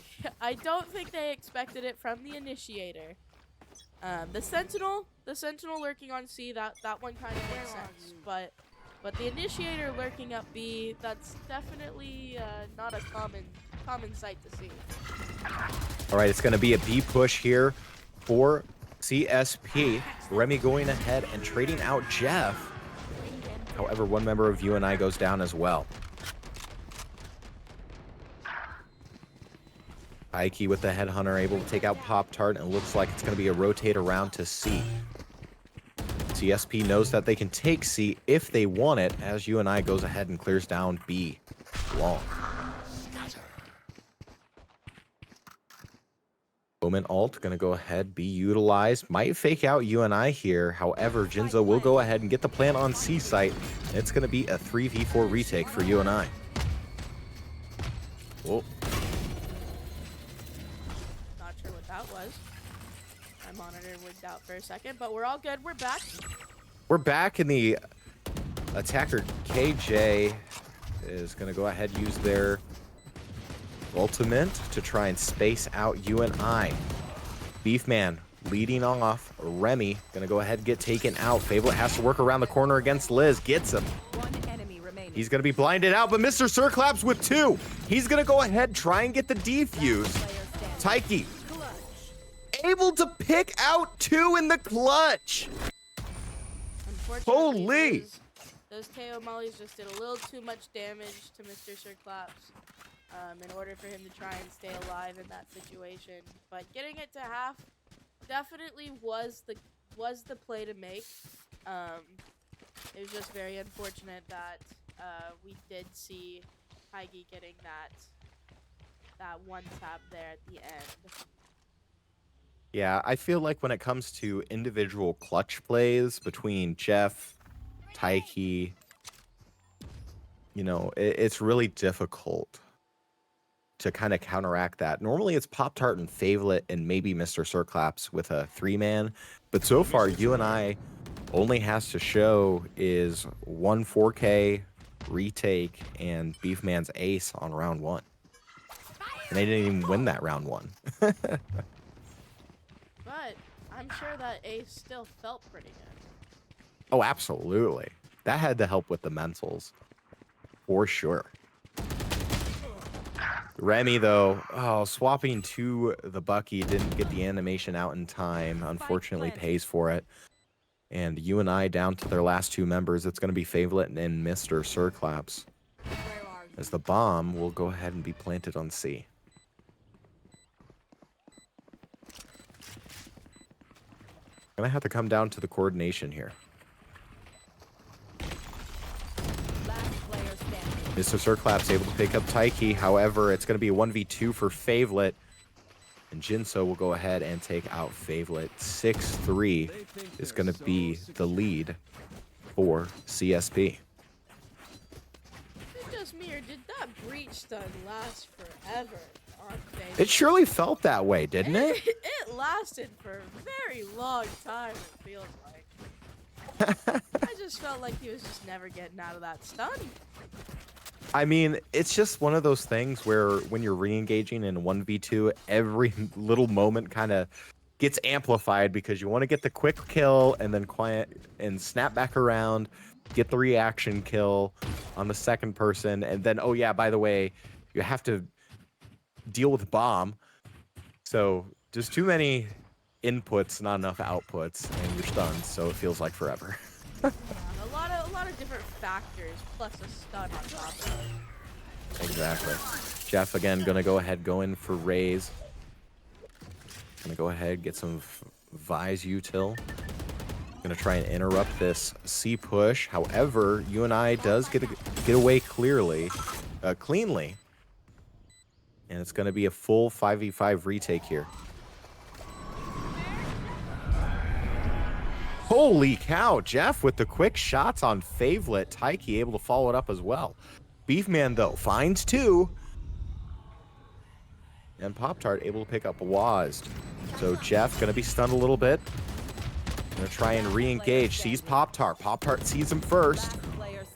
don't think they expected it from the initiator. The Sentinel lurking on C, that one kind of makes sense, but the initiator lurking up B, that's definitely not a common sight to see. All right, it's going to be a B push here for CSP. Remy going ahead and trading out Jeff. However, one member of UNI goes down as well. Ike with the Headhunter able to take out Pop-Tart, and it looks like it's going to be a rotate around to C. CSP knows that they can take C if they want it, as UNI goes ahead and clears down B long. Moment ult going to go ahead, be utilized. Might fake out UNI here. However, Jinzo will go ahead and get the plant on C site. It's going to be a 3v4 retake for UNI. Whoa. Not sure what that was. My monitor wigged out for a second, but we're all good. We're back. We're back, and the attacker KJ is going to go ahead and use their ultimate to try and space out UNI. Beefman leading off. Remy going to go ahead and get taken out. Fablet has to work around the corner against Liz. Gets him. One enemy remaining. He's going to be blinded out, but Mr. Circlaps with 2. He's going to go ahead, try and get the defuse. Taiki able to pick out 2 in the clutch. Unfortunately, Holy! Those KO mollies just did a little too much damage to Mr. Circlaps in order for him to try and stay alive in that situation. But getting it to half definitely was the play to make. It was just very unfortunate that we did see Heige getting that one tap there at the end. Yeah, I feel like when it comes to individual clutch plays between Jeff, Taiki, you know, it's really difficult to kind of counteract that. Normally it's Pop-Tart and Favolet and maybe Mr. Circlaps with a 3-man, but so far UNI only has to show is 1 4K retake and Beefman's ace on round 1. And they didn't even win that round 1. But I'm sure that ace still felt pretty good. Oh, absolutely. That had to help with the mentals. For sure. Remy, though, swapping to the Bucky, didn't get the animation out in time. Unfortunately, pays for it. And UNI down to their last 2 members. It's going to be Favolet and Mr. Circlaps. As the bomb will go ahead and be planted on C. Gonna have to come down to the coordination here. Mr. Circlaps able to pick up Taiki. However, it's going to be a 1v2 for Favolet. And Jinso will go ahead and take out Favolet. 6-3 is going to be the lead for CSP. Is it just me, or did that breach stun last forever on Favolet? It surely felt that way, didn't it? It lasted for a very long time, it feels like. I just felt like he was just never getting out of that stun. I mean, it's just one of those things where when you're re-engaging in 1v2, every little moment kind of gets amplified because you want to get the quick kill and then quiet and snap back around, get the reaction kill on the second person, and then, oh yeah, by the way, you have to deal with bomb. So just too many inputs, not enough outputs, and you're stunned, so it feels like forever. A lot of different factors, plus a stun on top of it. Exactly. Jeff, again, going to go ahead, go in for Raze. Going to go ahead, get some Vise util. Going to try and interrupt this C push. However, UNI does get away cleanly. And it's going to be a full 5v5 retake here. Holy cow, Jeff with the quick shots on Favolet. Taiki able to follow it up as well. Beefman, though, finds 2. And Pop-Tart able to pick up Wazd. So Jeff gonna be stunned a little bit. Gonna try and re-engage. Sees Pop-Tart. Pop-Tart sees him first.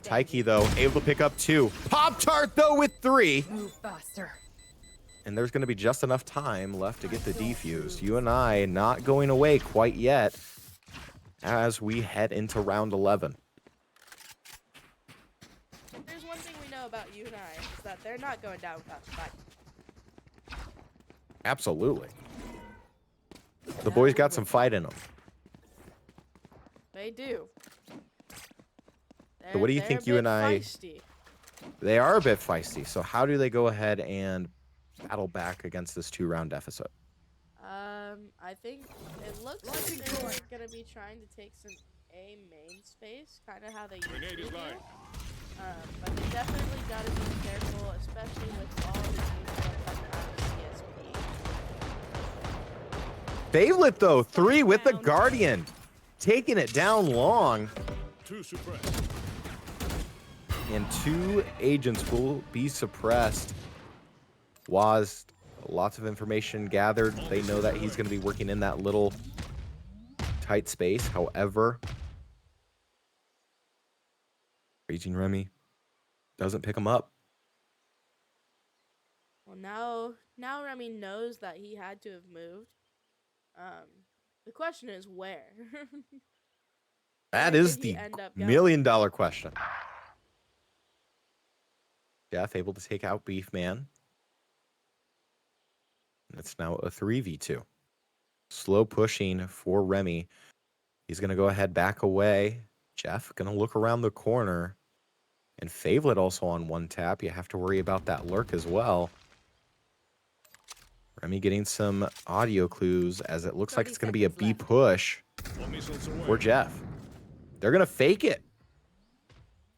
Taiki, though, able to pick up 2. Pop-Tart, though, with 3. Move faster. And there's gonna be just enough time left to get the defuse. UNI not going away quite yet as we head into round 11. There's one thing we know about UNI, is that they're not going down without fight. Absolutely. The boys got some fight in them. They do. So what do you They're think a bit UNI... feisty. They are a bit feisty. So how do they go ahead and battle back against this 2-round deficit? I think it looks like they're gonna be trying to take some A main space, kind of how they usually do. But they definitely gotta be careful, especially with all the teams that are coming out of CSP. Favelet, though, 3 with the Guardian. Taking it down long. And 2 agents will be suppressed. Waz, lots of information gathered. They know that he's going to be working in that little tight space. However, Raging Remy doesn't pick him up. Well, now Remy knows that he had to have moved. The question is where. That Where is did he the end up going? million-dollar question. Jeff able to take out Beefman. It's now a 3v2. Slow pushing for Remy. He's going to go ahead back away. Jeff going to look around the corner. And Favelet also on 1 tap. You have to worry about that lurk as well. Remy getting some audio clues as it looks like it's going to be a B push for Jeff. They're going to fake it.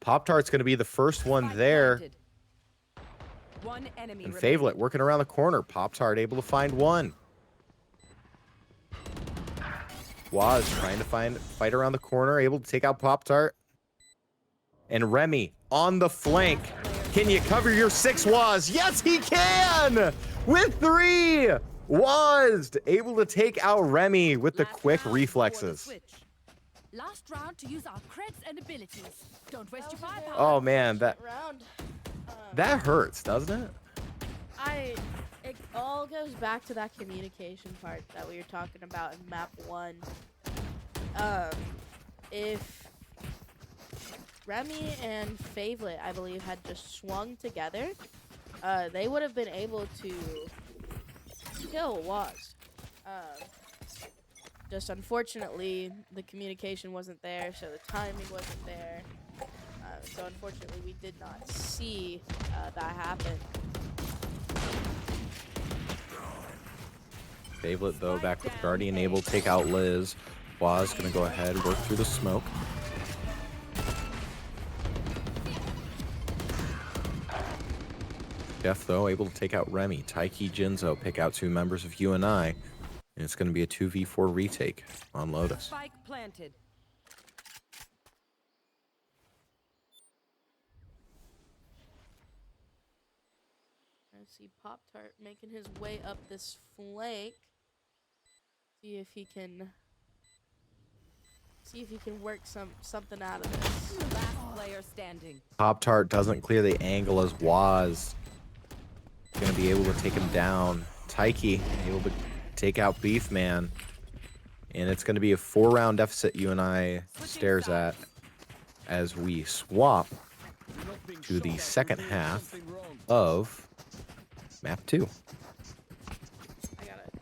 Pop-Tart's going to be the first one there. One enemy And remaining. Favelet working around the corner. Pop-Tart able to find 1. Waz trying to fight around the corner, able to take out Pop-Tart. And Remy on the flank. Can you cover your 6, Waz? Yes, he can! With 3! Waz able to take out Remy with the Last quick round before the reflexes. switch. Last round to use our creds and abilities. Don't waste your firepower. Oh man, that round. hurts, doesn't it? It all goes back to that communication part that we were talking about in map 1. If Remy and Favelet, I believe, had just swung together, they would have been able to kill Waz. Just unfortunately, the communication wasn't there, so the timing wasn't there. So unfortunately, we did not see that happen. Favelet, though, back with Guardian, able to take out Liz. Waz going to go ahead, work through the smoke. Jeff, though, able to take out Remy. Taiki, Jinzo pick out 2 members of UNI. And it's going to be a 2v4 retake on Lotus. Spike planted. I see Pop-Tart making his way up this flank. See if he can work something out of this. Last player standing. Pop-Tart doesn't clear the angle as Waz going to be able to take him down. Taiki able to take out Beefman. And it's going to be a 4-round deficit UNI stares at as we swap to the second half of map 2.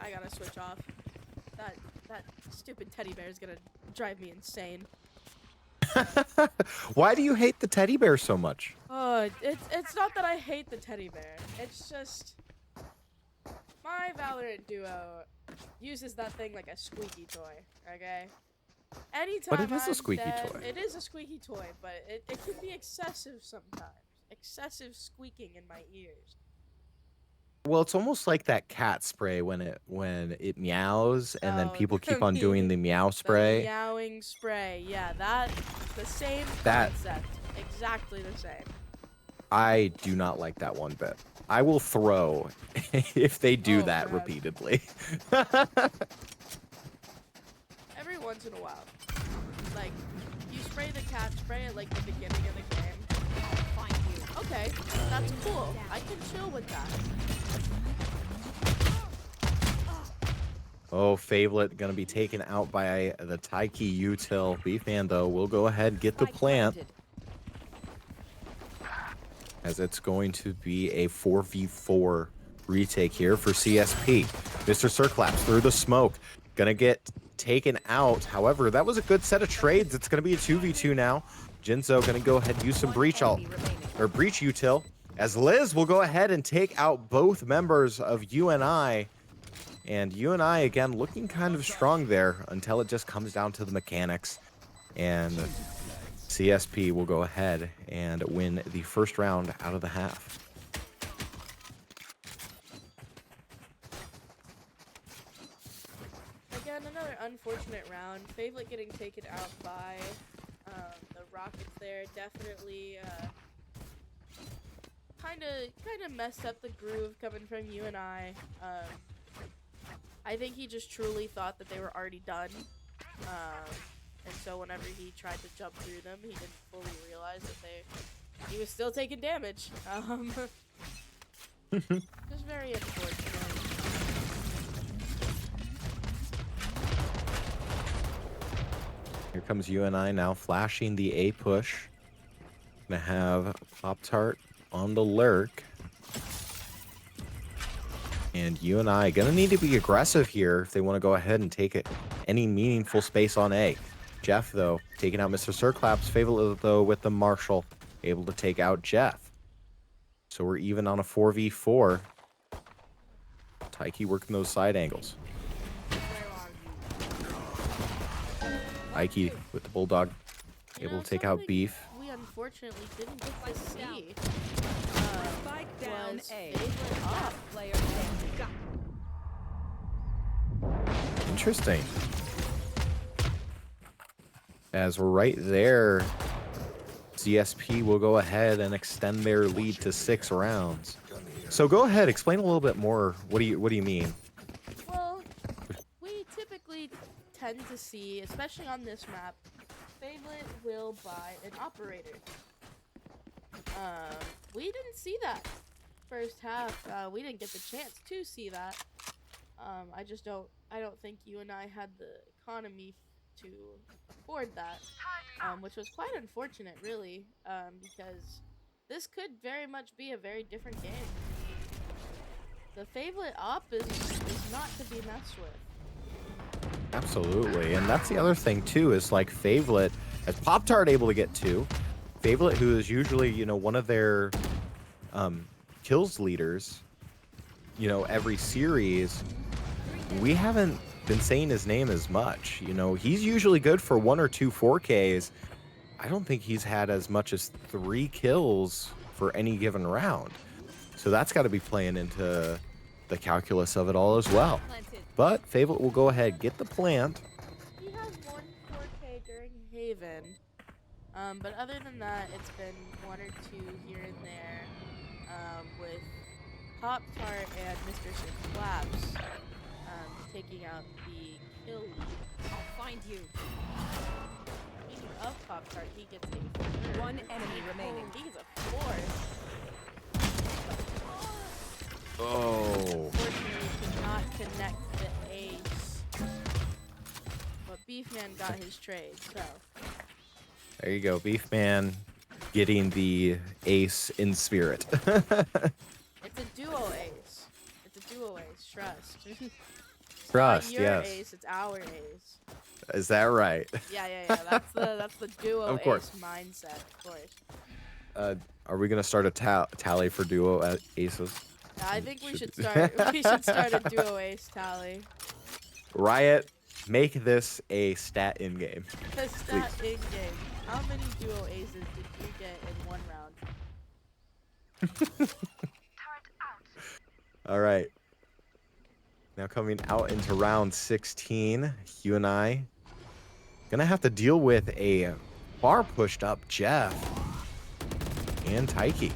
I gotta switch off. That stupid teddy bear is gonna drive me insane. Why do you hate the teddy bear so much? Oh, it's not that I hate the teddy bear. It's just my Valorant duo uses that thing like a squeaky toy. Okay. Anytime. But it is a I'm squeaky dead- toy. It is a squeaky toy, but it can be excessive sometimes. Excessive squeaking in my ears. Well, it's almost like that cat spray when it meows and then Oh, people keep on doing the meow The spray. meowing spray. Yeah, the same That- concept. Exactly the same. I do not like that one bit. I will throw if they do Oh, that man. repeatedly. Every once in a while. Like, you spray the cat spray at like the beginning of the game. Find you. Okay, that's cool. I can chill with that. Oh, Favourite gonna be taken out by the Taiki util. Beefman though will go ahead and get the Spike plant, planted. as it's going to be a 4v4 retake here for CSP. Mr. Circlaps through the smoke, gonna get taken out. However, that was a good set of trades. It's gonna be a 2v2 now. Jinzo gonna go ahead and use some One breach enemy remaining. breach util, as Liz will go ahead and take out both members of UNI. And UNI again looking kind of strong there until it just comes down to the mechanics. And CSP will go ahead and win the first round out of the half. Again, another unfortunate round. Favourite getting taken out by the Rockets there. Definitely kind of messed up the groove coming from UNI. I think he just truly thought that they were already done. And so whenever he tried to jump through them, he didn't fully realize that he was still taking damage. Just very unfortunate. Here comes UNI now flashing the A push. Gonna have Pop-Tart on the lurk. And UNI gonna need to be aggressive here if they want to go ahead and take it any meaningful space on A. Jeff, though, taking out Mr. Circlaps. Favourite, though, with the Marshall, able to take out Jeff. So we're even on a 4v4. Taiki working those side angles. Taiki with the Bulldog, You able know, to take out something Beef. we unfortunately didn't get to see. Spike down Was A. Favourite up. Player standing. Interesting. As we're right there, CSP will go ahead and extend their lead to 6 rounds. So go ahead, explain a little bit more. What do you mean? Well, we typically tend to see, especially on this map, Favourite will buy an operator. We didn't see that first half. We didn't get the chance to see that. I don't think you and I had the economy to afford that, which was quite unfortunate, really, because this could very much be a very different game. The Favourite op is not to be messed with. Absolutely, and that's the other thing too, is like Favourite, as Pop-Tart able to get 2, Favourite, who is usually, you know, one of their kills leaders, you know, every series, we haven't been saying his name as much. You know, he's usually good for 1 or 2 4Ks. I don't think he's had as much as 3 kills for any given round. So that's got to be playing into the calculus of it all as well. But Favourite will go ahead, get the plant. He has 1 4K during Haven, but other than that, it's been 1 or 2 here and there, with Pop-Tart and Mr. Circlaps taking out the kill lead. I'll find you. Speaking of Pop-Tart, he gets a 1 enemy remaining. He's a 4th. Oh. Unfortunately, could not connect the ace. But Beefman got his trade, so. There you go, Beefman getting the ace in spirit. It's a duo ace. It's a duo ace, trust. Trust, It's not your yes. ace, it's our ace. Is that right? Yeah. That's the duo Of course. ace mindset, of course. Are we gonna start a tally for duo aces? Yeah, I think we Should- should start. We should start a duo ace tally. Riot, make this a stat in game. The stat in game. How many duo aces did you get in 1 round? All right. Now coming out into round 16, UNI gonna have to deal with a far pushed up Jeff and Taiki.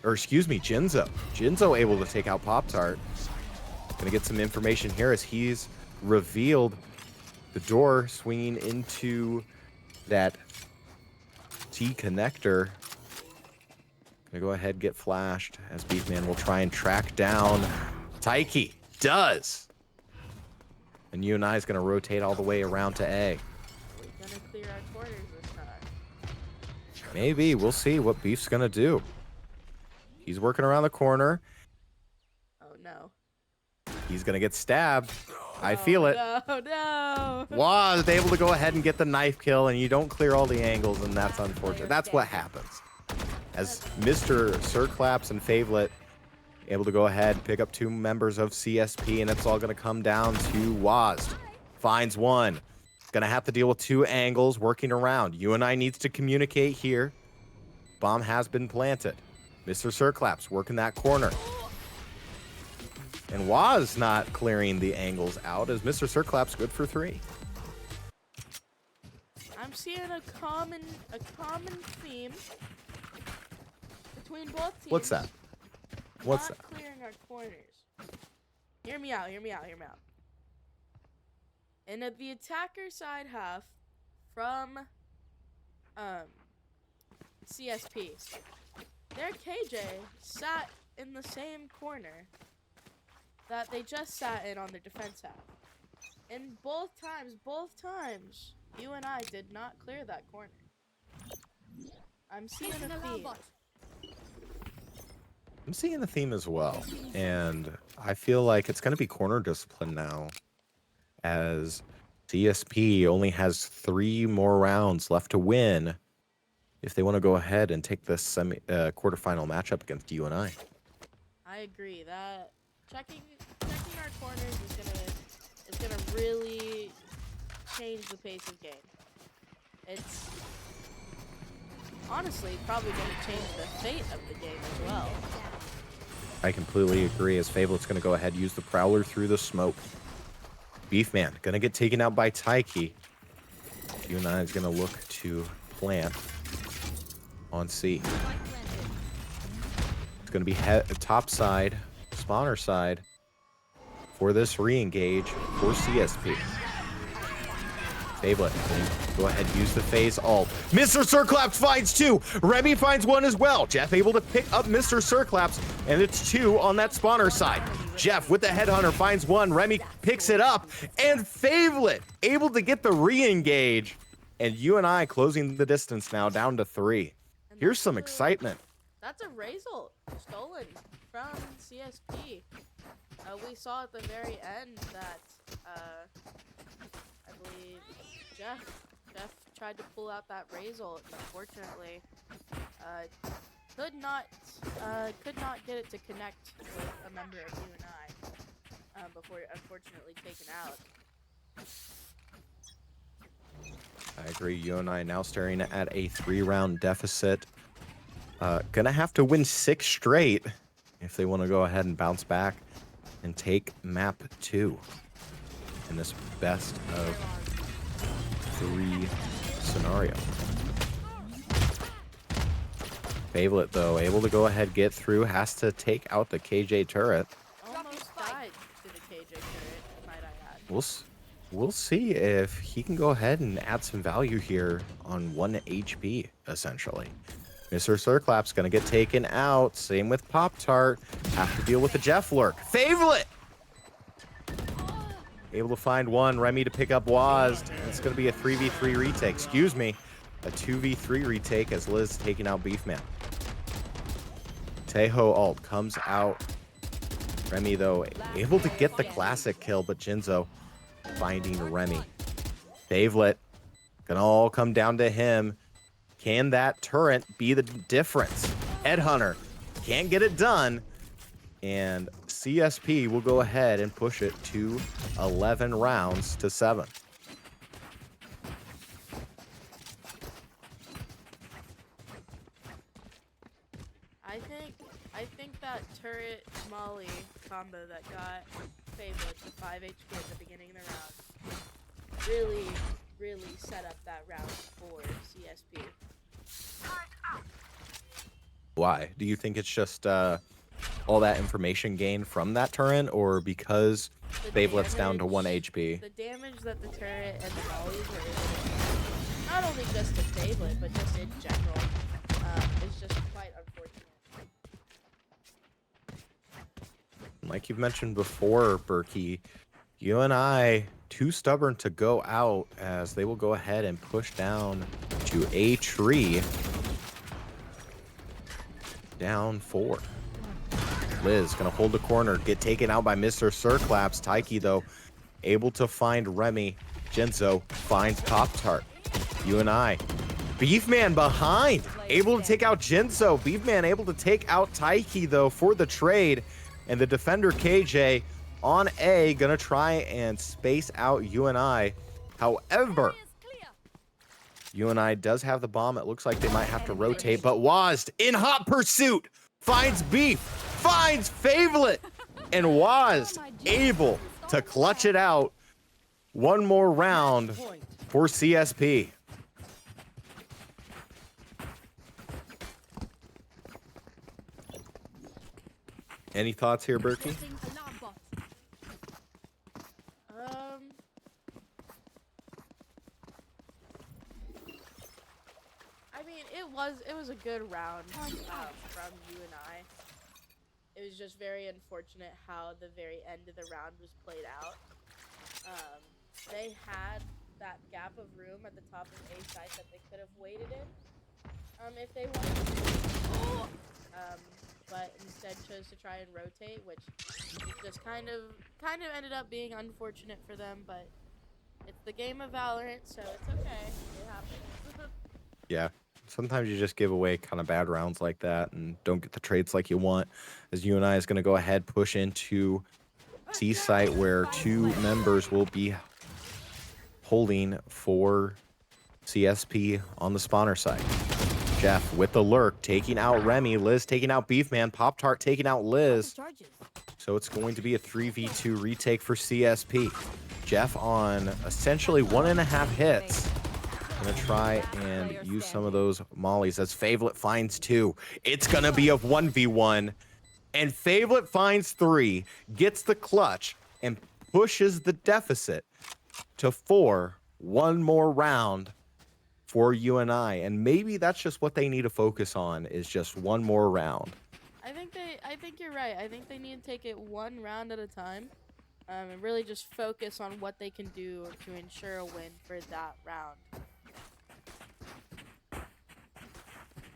or excuse me, Jinzo. Jinzo able to take out Pop-Tart. Gonna get some information here as he's revealed the door swinging into that T connector. Gonna go ahead and get flashed as Beefman will try and track down Taiki. Does! And UNI is gonna rotate all the way around to A. Are we gonna clear our corners this time? Maybe. We'll see what Beef's gonna do. He's working around the corner. Oh no. He's gonna get stabbed. I feel it. No, no. Was able to go ahead and get the knife kill, and you don't clear all the angles, and that's unfortunate. That's what happens. As Mr. Sirclaps and Favelet able to go ahead and pick up 2 members of CSP, and it's all going to come down to Waz. Finds one. Going to have to deal with 2 angles working around. UNI needs to communicate here. Bomb has been planted. Mr. Sirclaps working that corner. And Waz not clearing the angles out as Mr. Sirclaps good for 3. I'm seeing a common theme between both teams. What's that? What's not that? clearing our corners. Hear me out. In the attacker side half from CSP, their KJ sat in the same corner that they just sat in on their defense half. And both times, UNI did not clear that corner. I'm seeing a theme. I'm seeing the theme as well. And I feel like it's going to be corner discipline now, as CSP only has 3 more rounds left to win if they want to go ahead and take this quarterfinal matchup against UNI. I agree that checking our corners is gonna really change the pace of game. It's honestly probably gonna change the fate of the game as well. I completely agree, as Fablet's going to go ahead and use the Prowler through the smoke. Beefman going to get taken out by Taiki. UNI is going to look to plant on C. It's going to be top side, spawner side for this re-engage for CSP. Fablet, go ahead and use the phase ult. Mr. Sirclaps finds 2. Remy finds 1 as well. Jeff able to pick up Mr. Sirclaps, and it's 2 on that spawner side. Jeff with the headhunter finds 1. Remy picks it up, and Fablet able to get the re-engage. And UNI closing the distance now down to 3. Here's some excitement. That's a Razor stolen from CSP. We saw at the very end that I believe Jeff tried to pull out that Razor. Unfortunately, could not get it to connect with a member of UNI before unfortunately taken out. I agree. UNI now staring at a 3-round deficit. Gonna have to win 6 straight if they want to go ahead and bounce back and take map 2 in this best of 3 scenario. Fablet, though, able to go ahead, get through, has to take out the KJ turret. Almost died to the KJ turret, might I add. We'll see if he can go ahead and add some value here on 1 HP, essentially. Mr. Sirclaps gonna get taken out. Same with Pop-Tart. Have to deal with the Jeff lurk. Fablet! Able to find 1. Remy to pick up Waz. It's gonna be a 3v3 retake. Excuse me. A 2v3 retake as Liz taking out Beefman. Teho ult comes out. Remy, though, able to get the classic kill, but Jinzo finding Remy. Fablet gonna all come down to him. Can that turret be the difference? Headhunter can't get it done. And CSP will go ahead and push it to 11 rounds to 7. I think that turret Molly combo that got Fablet to 5 HP at the beginning of the round really set up that round for CSP. Why? Do you think it's just all that information gained from that turret, or because The Favelet's down to 1 damage- HP? The damage that the turret and the mollies were able to do, not only just to Fablet, but just in general, is just quite unfortunate. Like you've mentioned before, Berkey, UNI too stubborn to go out as they will go ahead and push down to a tree. Down 4. Liz gonna hold the corner, get taken out by Mr. Circlaps. Taiki, though, able to find Remy. Jinzo finds Pop-Tart. UNI. Beefman behind, able to take out Jinzo. Beefman able to take out Taiki, though, for the trade. And the defender, KJ, on A, gonna try and space out UNI. However, UNI does have the bomb. It looks like they might have to rotate, but Wazd in hot pursuit finds Beef, finds Favelet, and Wazd able to clutch it out. One more round for CSP. Any thoughts here, Berkey? I mean, it was a good round from UNI. It was just very unfortunate how the very end of the round was played out. They had that gap of room at the top of A site that they could have waited in, if they wanted to. But instead chose to try and rotate, which just kind of ended up being unfortunate for them. But it's the game of Valorant, so it's okay. It happens. Yeah. Sometimes you just give away kind of bad rounds like that and don't get the trades like you want. As UNI is going to go ahead, push into C site where 2 members will be holding for CSP on the spawner side. Jeff with the lurk, taking out Remy. Liz taking out Beefman. Pop-Tart taking out Liz. So it's going to be a 3v2 retake for CSP. Jeff on essentially 1.5 hits. Gonna try and use some of those mollies as Favelet finds 2. It's gonna be a 1v1. And Favelet finds 3, gets the clutch, and pushes the deficit to 4. One more round for UNI, and maybe that's just what they need to focus on, is just one more round. I think you're right. I think they need to take it one round at a time, and really just focus on what they can do to ensure a win for that round.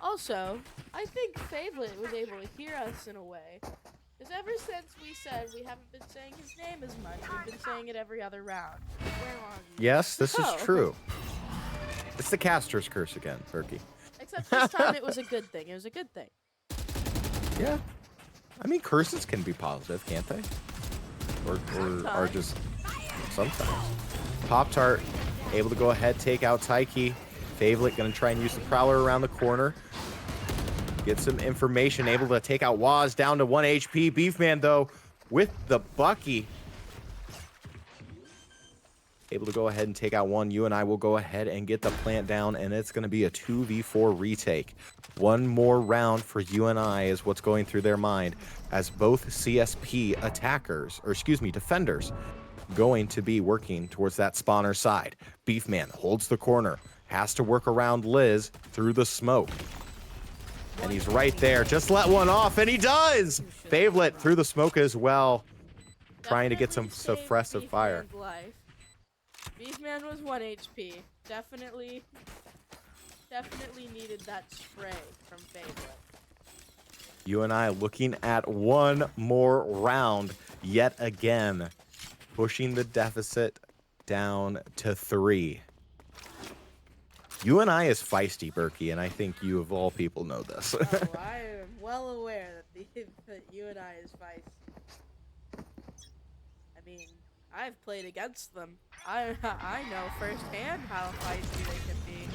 Also, I think Favelet was able to hear us in a way, because ever since we said we haven't been saying his name as much, we've been saying it every other round. Where are you? Yes, this is Oh. true. It's the caster's curse again, Berkey. Except this time it was a good thing. It was a good thing. Yeah. I mean, curses can be positive, can't they? Or are just sometimes. Pop-Tart able to go ahead, take out Taiki. Favelet gonna try and use the Prowler around the corner. Get some information, able to take out Waz down to 1 HP. Beefman, though, with the Bucky. Able to go ahead and take out 1. UNI will go ahead and get the plant down, and it's going to be a 2v4 retake. One more round for UNI is what's going through their mind, as both CSP attackers, or excuse me, defenders, going to be working towards that spawner side. Beefman holds the corner, has to work around Liz through the smoke. And he's right there. Just let one off, and he does! Favelet through the smoke as well, trying to get some suppressive fire. Life. Beefman was 1 HP. Definitely needed that spray from Favelet. UNI looking at one more round yet again, pushing the deficit down to 3. UNI is feisty, Berkey, and I think you of all people know this. Oh, I am well aware that UNI is feisty. I mean, I've played against them. I know firsthand how feisty they can be.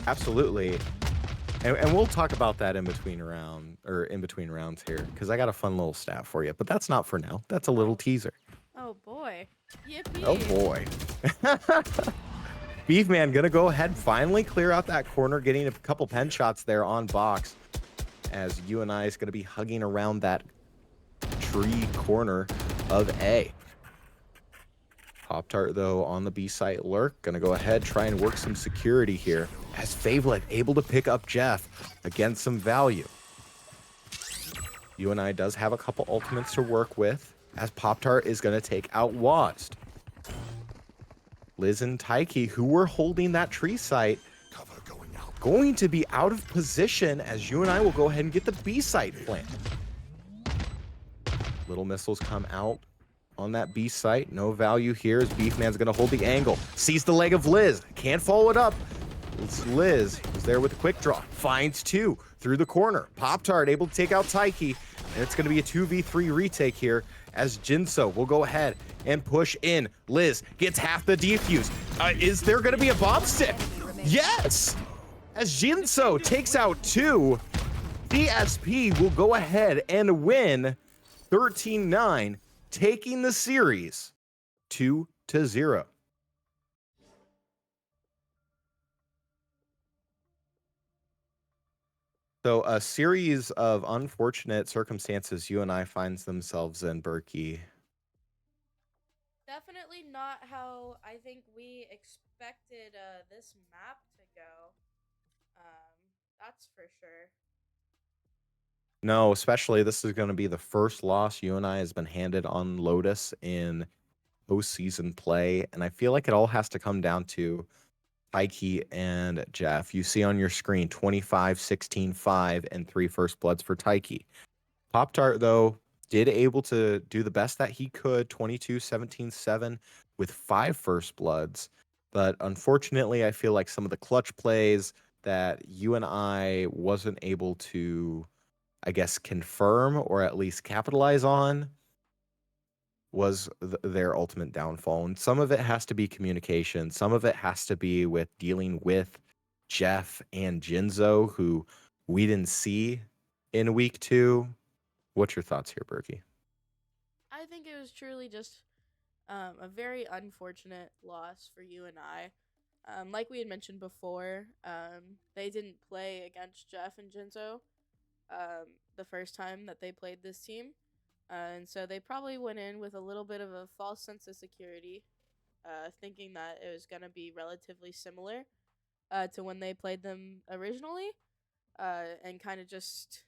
Absolutely. And we'll talk about that in between rounds here, because I got a fun little stat for you, but that's not for now. That's a little teaser. Oh boy. Yippee. Oh boy. Beefman gonna go ahead, finally clear out that corner, getting a couple pen shots there on box, as UNI is gonna be hugging around that tree corner of A. Pop-Tart, though, on the B site lurk, gonna go ahead, try and work some security here, as Favelet able to pick up Jeff against some value. UNI does have a couple ultimates to work with, as Pop-Tart is gonna take out Wazd. Liz and Taiki, who were holding that tree site, going to be out of position, as UNI will go ahead and get the B site planted. Little missiles come out on that B site. No value here, as Beefman's going to hold the angle. Sees the leg of Liz. Can't follow it up. It's Liz is there with a quick draw. Finds two through the corner. Pop-Tart able to take out Taiki. And it's going to be a 2v3 retake here, as Jinso will go ahead and push in. Liz gets half the defuse. Is there going to be a bomb stick? Yes! As Jinso takes out two, CSP will go ahead and win 13-9, taking the series 2-0. So a series of unfortunate circumstances UNI finds themselves in, Berkey. Definitely not how I think we expected this map to go. That's for sure. No, especially this is going to be the first loss UNI has been handed on Lotus in postseason play, and I feel like it all has to come down to Taiki and Jeff. You see on your screen 25, 16, 5, and 3 first bloods for Taiki. Pop-Tart, though, did able to do the best that he could, 22, 17, 7, with 5 first bloods. But unfortunately, I feel like some of the clutch plays that UNI wasn't able to, I guess, confirm or at least capitalize on was their ultimate downfall. And some of it has to be communication. Some of it has to be with dealing with Jeff and Jinzo, who we didn't see in week 2. What's your thoughts here, Berkey? I think it was truly just a very unfortunate loss for UNI. Like we had mentioned before, they didn't play against Jeff and Jinzo the first time that they played this team. And so they probably went in with a little bit of a false sense of security, thinking that it was going to be relatively similar to when they played them originally, and kind of just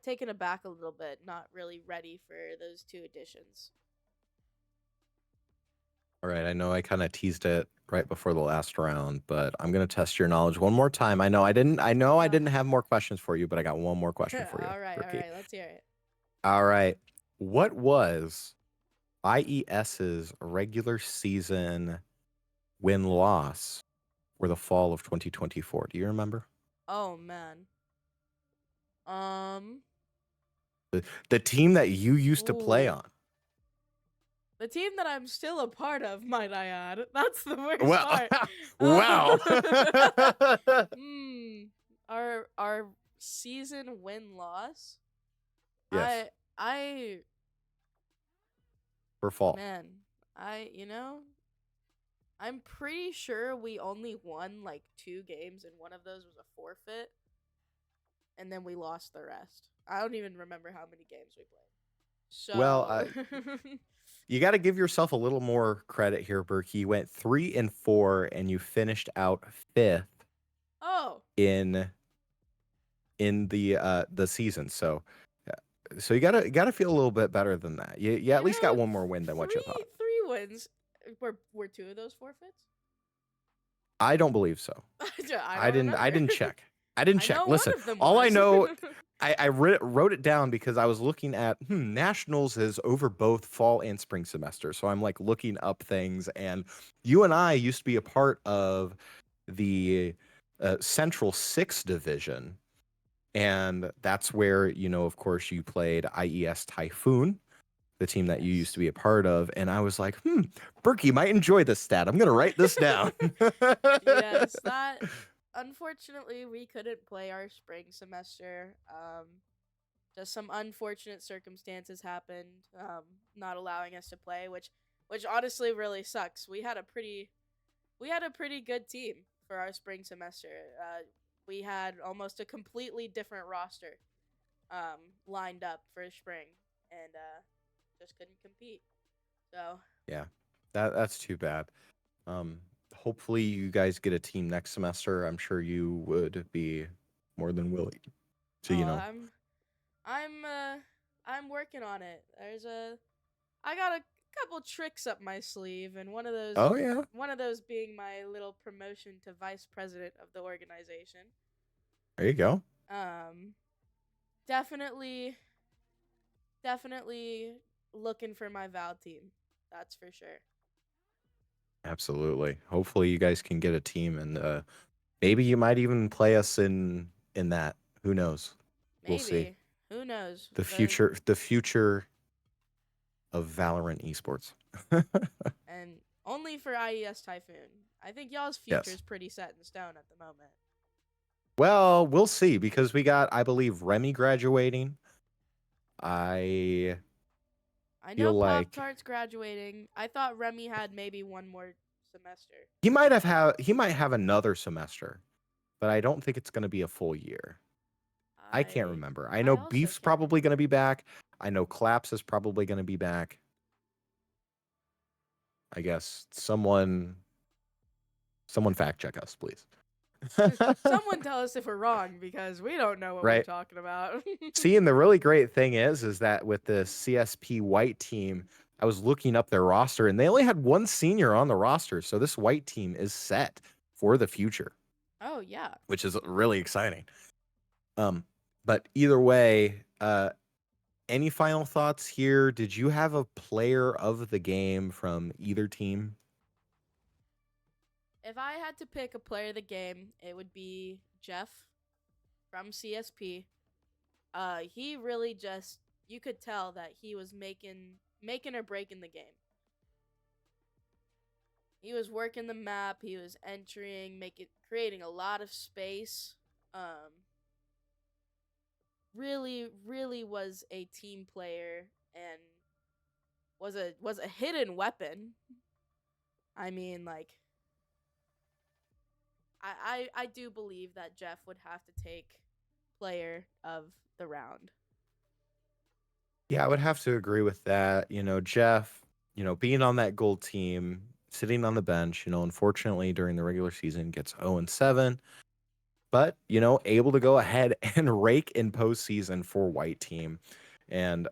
taken aback a little bit, not really ready for those 2 additions. All right, I know I kind of teased it right before the last round, but I'm going to test your knowledge one more time. I know I didn't have more questions for you, but I got one more question for you. All right, Berkey. let's hear it. All right. What was IES's regular season win-loss for the fall of 2024? Do you remember? Oh man. The team that you used to play Ooh. on. The team that I'm still a part of, might I add. That's the worst Well, part. wow. Our season win-loss? Yes. I For fall. Man, I'm pretty sure we only won like 2 games, and one of those was a forfeit, and then we lost the rest. I don't even remember how many games we played. So Well, you got to give yourself a little more credit here, Berkey. You went 3-4, and you finished out 5th. Oh. In the season, so you gotta feel a little bit better than that. You at least got one more win than what you thought. 3 wins. Were 2 of those forfeits? I don't believe so. I didn't check. I didn't check. Listen, all I know, I wrote it down because I was looking at Nationals is over both fall and spring semester, so I'm like looking up things. And UNI used to be a part of the Central 6 division, and that's where, of course, you played IES Typhoon, the team that you used to be a part of. And I was like, Berkey might enjoy this stat. I'm gonna write this down. Yes, that unfortunately we couldn't play our spring semester. Just some unfortunate circumstances happened, not allowing us to play, which honestly really sucks. We had a pretty we had a pretty good team for our spring semester. We had almost a completely different roster lined up for spring, and just couldn't compete. So Yeah, that's too bad. Um, Hopefully you guys get a team next semester. I'm sure you would be more than willing to, oh, I'm working on it. I got a couple tricks up my sleeve, and Oh yeah, one of those being my little promotion to vice president of the organization. there you go. Um, definitely, definitely looking for my Val team. That's for sure. Absolutely. Hopefully you guys can get a team, and maybe you might even play us in that. Who knows? We'll see. Maybe. Who knows? The future of Valorant esports. And only for IES Typhoon. I think y'all's future Yes. is pretty set in stone at the moment. Well, we'll see because we got, I believe, Remy graduating. I I know feel Pop like Tart's graduating. I thought Remy had maybe one more semester. he might have another semester, but I don't think it's going to be a full year. I can't remember. I I know also Beef's can't probably going to remember. be back. I know Claps is probably going to be back. I guess someone fact check us, please. Someone tell us if we're wrong because we don't know what we're Right. talking about. See, and the really great thing is that with the CSP white team, I was looking up their roster and they only had one senior on the roster. So this white team is set for the future, Oh yeah. which is really exciting. But either way, any final thoughts here? Did you have a player of the game from either team? If I had to pick a player of the game, it would be Jeff from CSP. He really just, you could tell that he was making or breaking the game. He was working the map, he was entering, creating a lot of space. Really was a team player and was a hidden weapon. I mean, like, I do believe that Jeff would have to take player of the round. Yeah, I would have to agree with that. Jeff, being on that gold team, sitting on the bench, unfortunately during the regular season gets 0-7, but, able to go ahead and rake in postseason for white team. And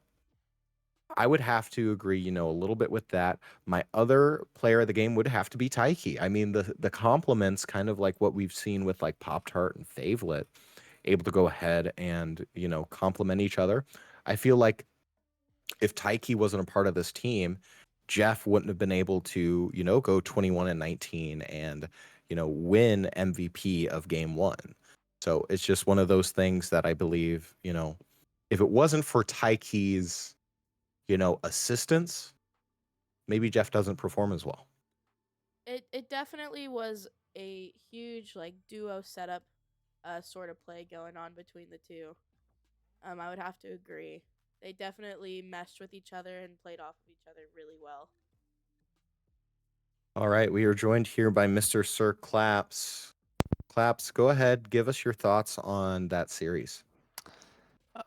I would have to agree, a little bit with that. My other player of the game would have to be Taiki. I mean, the compliments, kind of like what we've seen with like Pop Tart and Favelet, able to go ahead and, complement each other. I feel like if Taiki wasn't a part of this team, Jeff wouldn't have been able to, go 21-19 and, win MVP of game one. So it's just one of those things that I believe, if it wasn't for Taiki's, assistance, maybe Jeff doesn't perform as well. It definitely was a huge like duo setup sort of play going on between the two. I would have to agree. They definitely meshed with each other and played off of each other really well. All right, we are joined here by Mr. Sir Claps. Claps, go ahead, give us your thoughts on that series.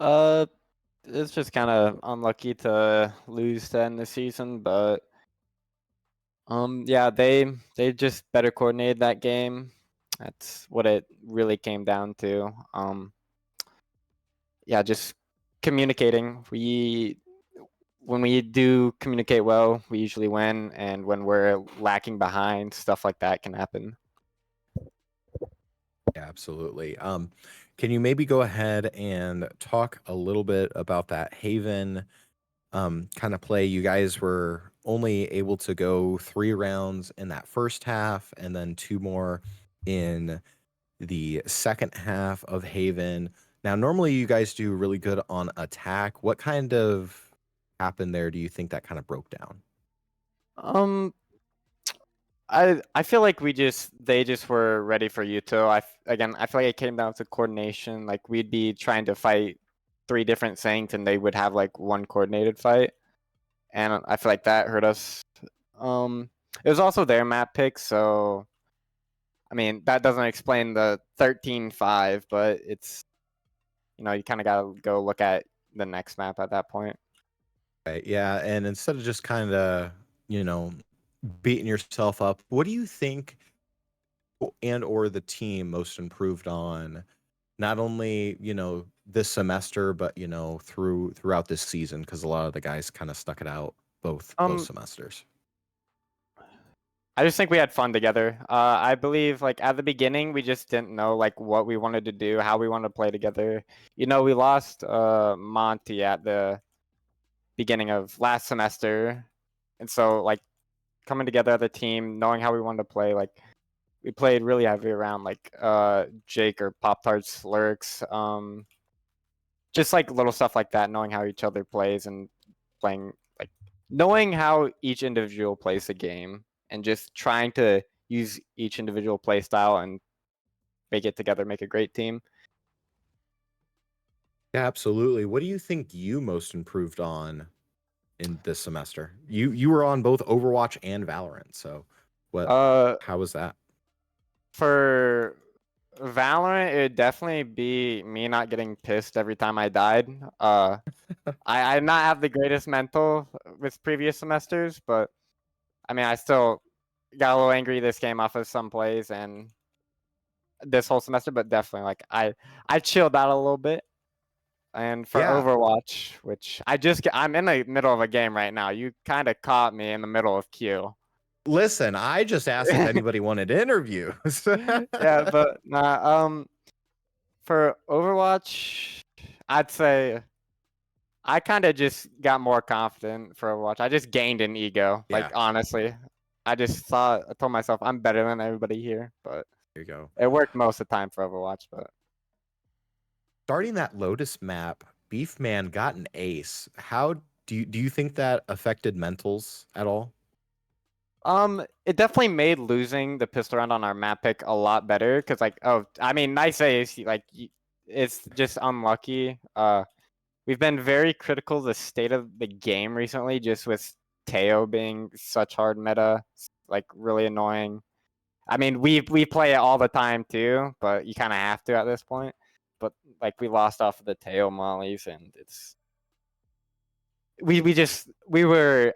Uh, it's just kind of unlucky to lose to end the season, but yeah, they just better coordinated that game. That's what it really came down to. Yeah, just communicating. When we do communicate well, we usually win, and when we're lacking behind, stuff like that can happen. Yeah, absolutely. Can you maybe go ahead and talk a little bit about that Haven kind of play? You guys were only able to go 3 rounds in that first half and then 2 more in the second half of Haven. Now, normally you guys do really good on attack. What kind of happened there? Do you think that kind of broke down? I feel like they just were ready for Yuto. I feel like it came down to coordination. Like we'd be trying to fight 3 different Saints and they would have like one coordinated fight. And I feel like that hurt us. It was also their map pick, so I mean, that doesn't explain the 13-5, but it's, you know, you kind of got to go look at the next map at that point. Right, yeah, and instead of just kind of, you know, beating yourself up, what do you think and or the team most improved on, not only, you know, this semester, but, you know, throughout this season? Because a lot of the guys kind of stuck it out both semesters. I just think we had fun together. I believe like at the beginning we just didn't know like what we wanted to do, how we wanted to play together. You know, we lost Monty at the beginning of last semester, and so like coming together as a team, knowing how we wanted to play, like we played really heavy around like Jake or Pop Tarts lurks, just like little stuff like that, knowing how each other plays and playing like knowing how each individual plays the game and just trying to use each individual play style and make it together, make a great team. Yeah, absolutely. What do you think you most improved on in this semester? You were on both Overwatch and Valorant, so what? How was that? For Valorant, it'd definitely be me not getting pissed every time I died. I did not have the greatest mental with previous semesters, but I mean, I still got a little angry this game off of some plays and this whole semester, but definitely like I chilled out a little bit. And for Yeah. Overwatch, which I'm in the middle of a game right now. You kind of caught me in the middle of Q. Listen, I just asked if anybody wanted interviews. Yeah, but for Overwatch, I'd say I kind of just got more confident for Overwatch. I just gained an ego. Yeah. Like honestly, I told myself I'm better than everybody here, but Here you go. it worked most of the time for Overwatch. But Starting that Lotus map, Beefman got an ace. How do you think that affected mentals at all? it definitely made losing the pistol round on our map pick a lot better because like I mean nice ace like it's just unlucky. We've been very critical of the state of the game recently, just with Teo being such hard meta, like really annoying. I mean, we play it all the time too, but you kind of have to at this point. But like we lost off of the Teo mollies, and it's we were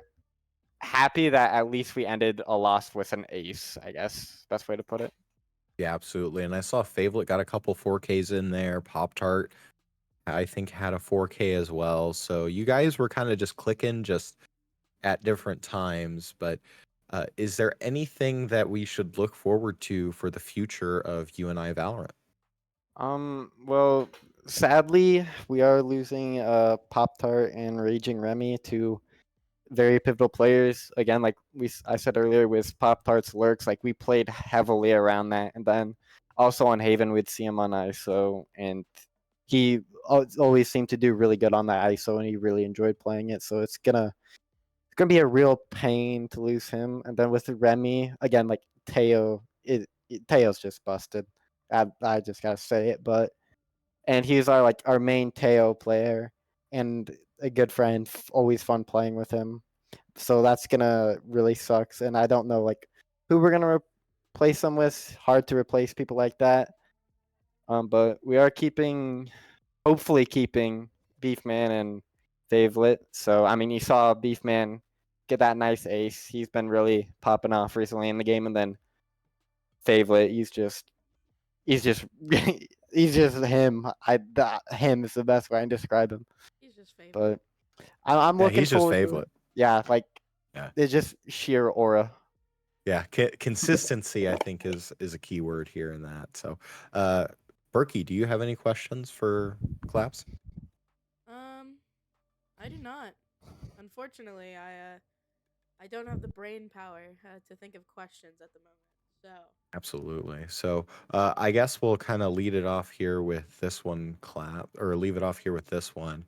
happy that at least we ended a loss with an ace. I guess best way to put it. Yeah, absolutely. And I saw Favolet got a couple 4Ks in there. Pop Tart, I think, had a 4K as well. So you guys were kind of just clicking just at different times. But is there anything that we should look forward to for the future of UNI Valorant? Well, sadly, we are losing Pop Tart and Raging Remy to very pivotal players. Again, like I said earlier, with Pop Tart's lurks, like we played heavily around that, and then also on Haven, we'd see him on ISO, and he always seemed to do really good on that ISO, and he really enjoyed playing it. So it's gonna be a real pain to lose him. And then with Remy, again, like Teo, Teo's just busted. I just gotta say it, but and he's our main Teo player and a good friend. Always fun playing with him. So that's gonna really sucks. And I don't know like who we're gonna replace him with. Hard to replace people like that. But we are hopefully keeping Beefman and Favelit. So I mean, you saw Beefman get that nice ace. He's been really popping off recently in the game, and then Favelit, he's just he's just him. Him is the best way I can describe him. He's just favorite. But I'm Yeah, looking he's just forward to Favolet. it. Yeah, like Yeah. it's just sheer aura. Yeah, consistency, I think, is a key word here in that. So, Berkey, do you have any questions for Claps? I do not. Unfortunately, I don't have the brain power to think of questions at the moment. So Absolutely. So, I guess we'll kind of lead it off here with this one, Clap, or leave it off here with this one.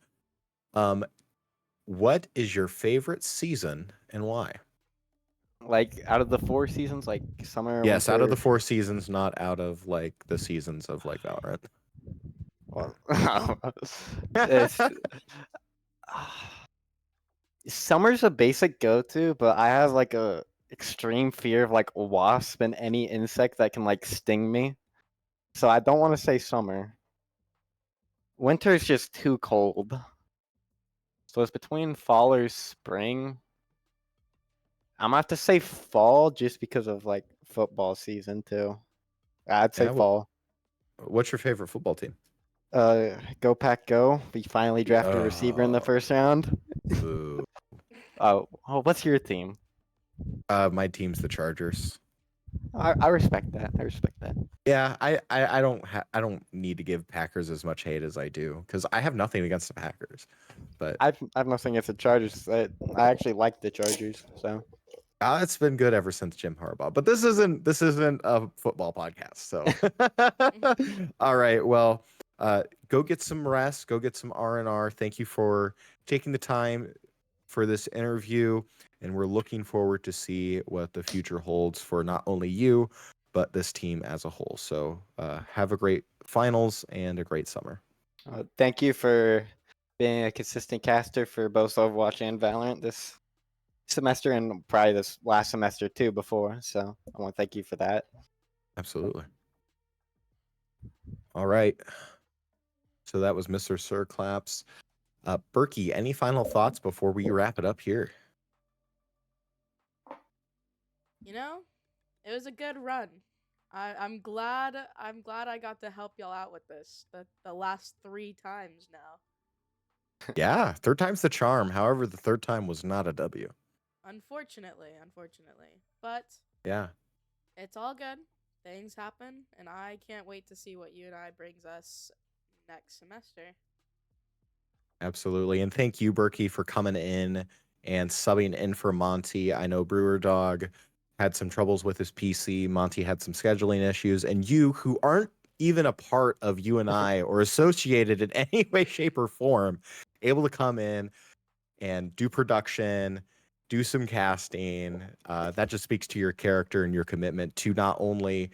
What is your favorite season and why? Like out of the 4 seasons, like summer. Yes, out of the winter, 4 seasons, not out of like the seasons of like Valorant. Well, it's, summer's a basic go-to, but I have like a extreme fear of like a wasp and any insect that can like sting me. So I don't want to say summer. Winter is just too cold. So it's between fall or spring. I'm gonna have to say fall just because of like football season too. I'd say Yeah, fall. what's your favorite football team? Go Pack Go. We finally drafted a receiver in the first round. Boo. Oh, what's your team? My team's the Chargers. I respect that. I respect that. Yeah, I don't need to give Packers as much hate as I do because I have nothing against the Packers, but I've nothing against the Chargers. I actually like the Chargers. So it's been good ever since Jim Harbaugh. But this isn't a football podcast, so all right. Well, go get some rest. Go get some R&R. Thank you for taking the time for this interview, and we're looking forward to see what the future holds for not only you but this team as a whole. So have a great finals and a great summer. thank you for being a consistent caster for both Overwatch and Valorant this semester, and probably this last semester too before. So I want to thank you for that. Absolutely. All right. So that was Mr. Sir Claps. Berkey, any final thoughts before we wrap it up here? You know, it was a good run. I'm glad I got to help y'all out with this. The last 3 times now. Yeah, third time's the charm. However, the third time was not a W. Unfortunately. But Yeah, it's all good. Things happen, and I can't wait to see what UNI brings us next semester. absolutely. And thank you, Berkey, for coming in and subbing in for Monty. I know Brewer Dog had some troubles with his PC. Monty had some scheduling issues. And you, who aren't even a part of UNI or associated in any way, shape, or form, able to come in and do production, do some casting. That just speaks to your character and your commitment to not only,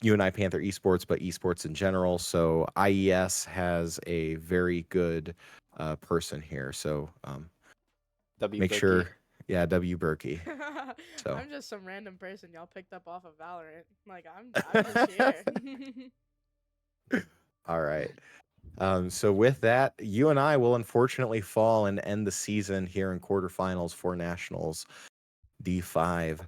UNI Panther Esports, but esports in general. So IES has a very good person here. So make sure, W Berkey. So I'm just some random person y'all picked up off of Valorant. Like I'm just here. all right. So with that, UNI will unfortunately fall and end the season here in quarterfinals for Nationals D5.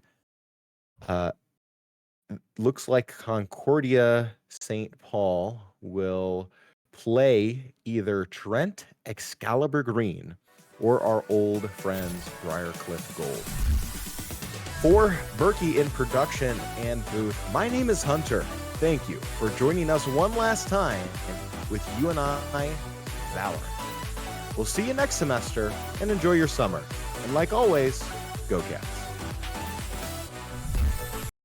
Looks like Concordia St. Paul will play either Trent Excalibur Green or our old friends Briarcliff Gold. For Berkey in production and booth, my name is Hunter. Thank you for joining us one last time with UNI Valorant. We'll see you next semester and enjoy your summer. And like always, go Cats.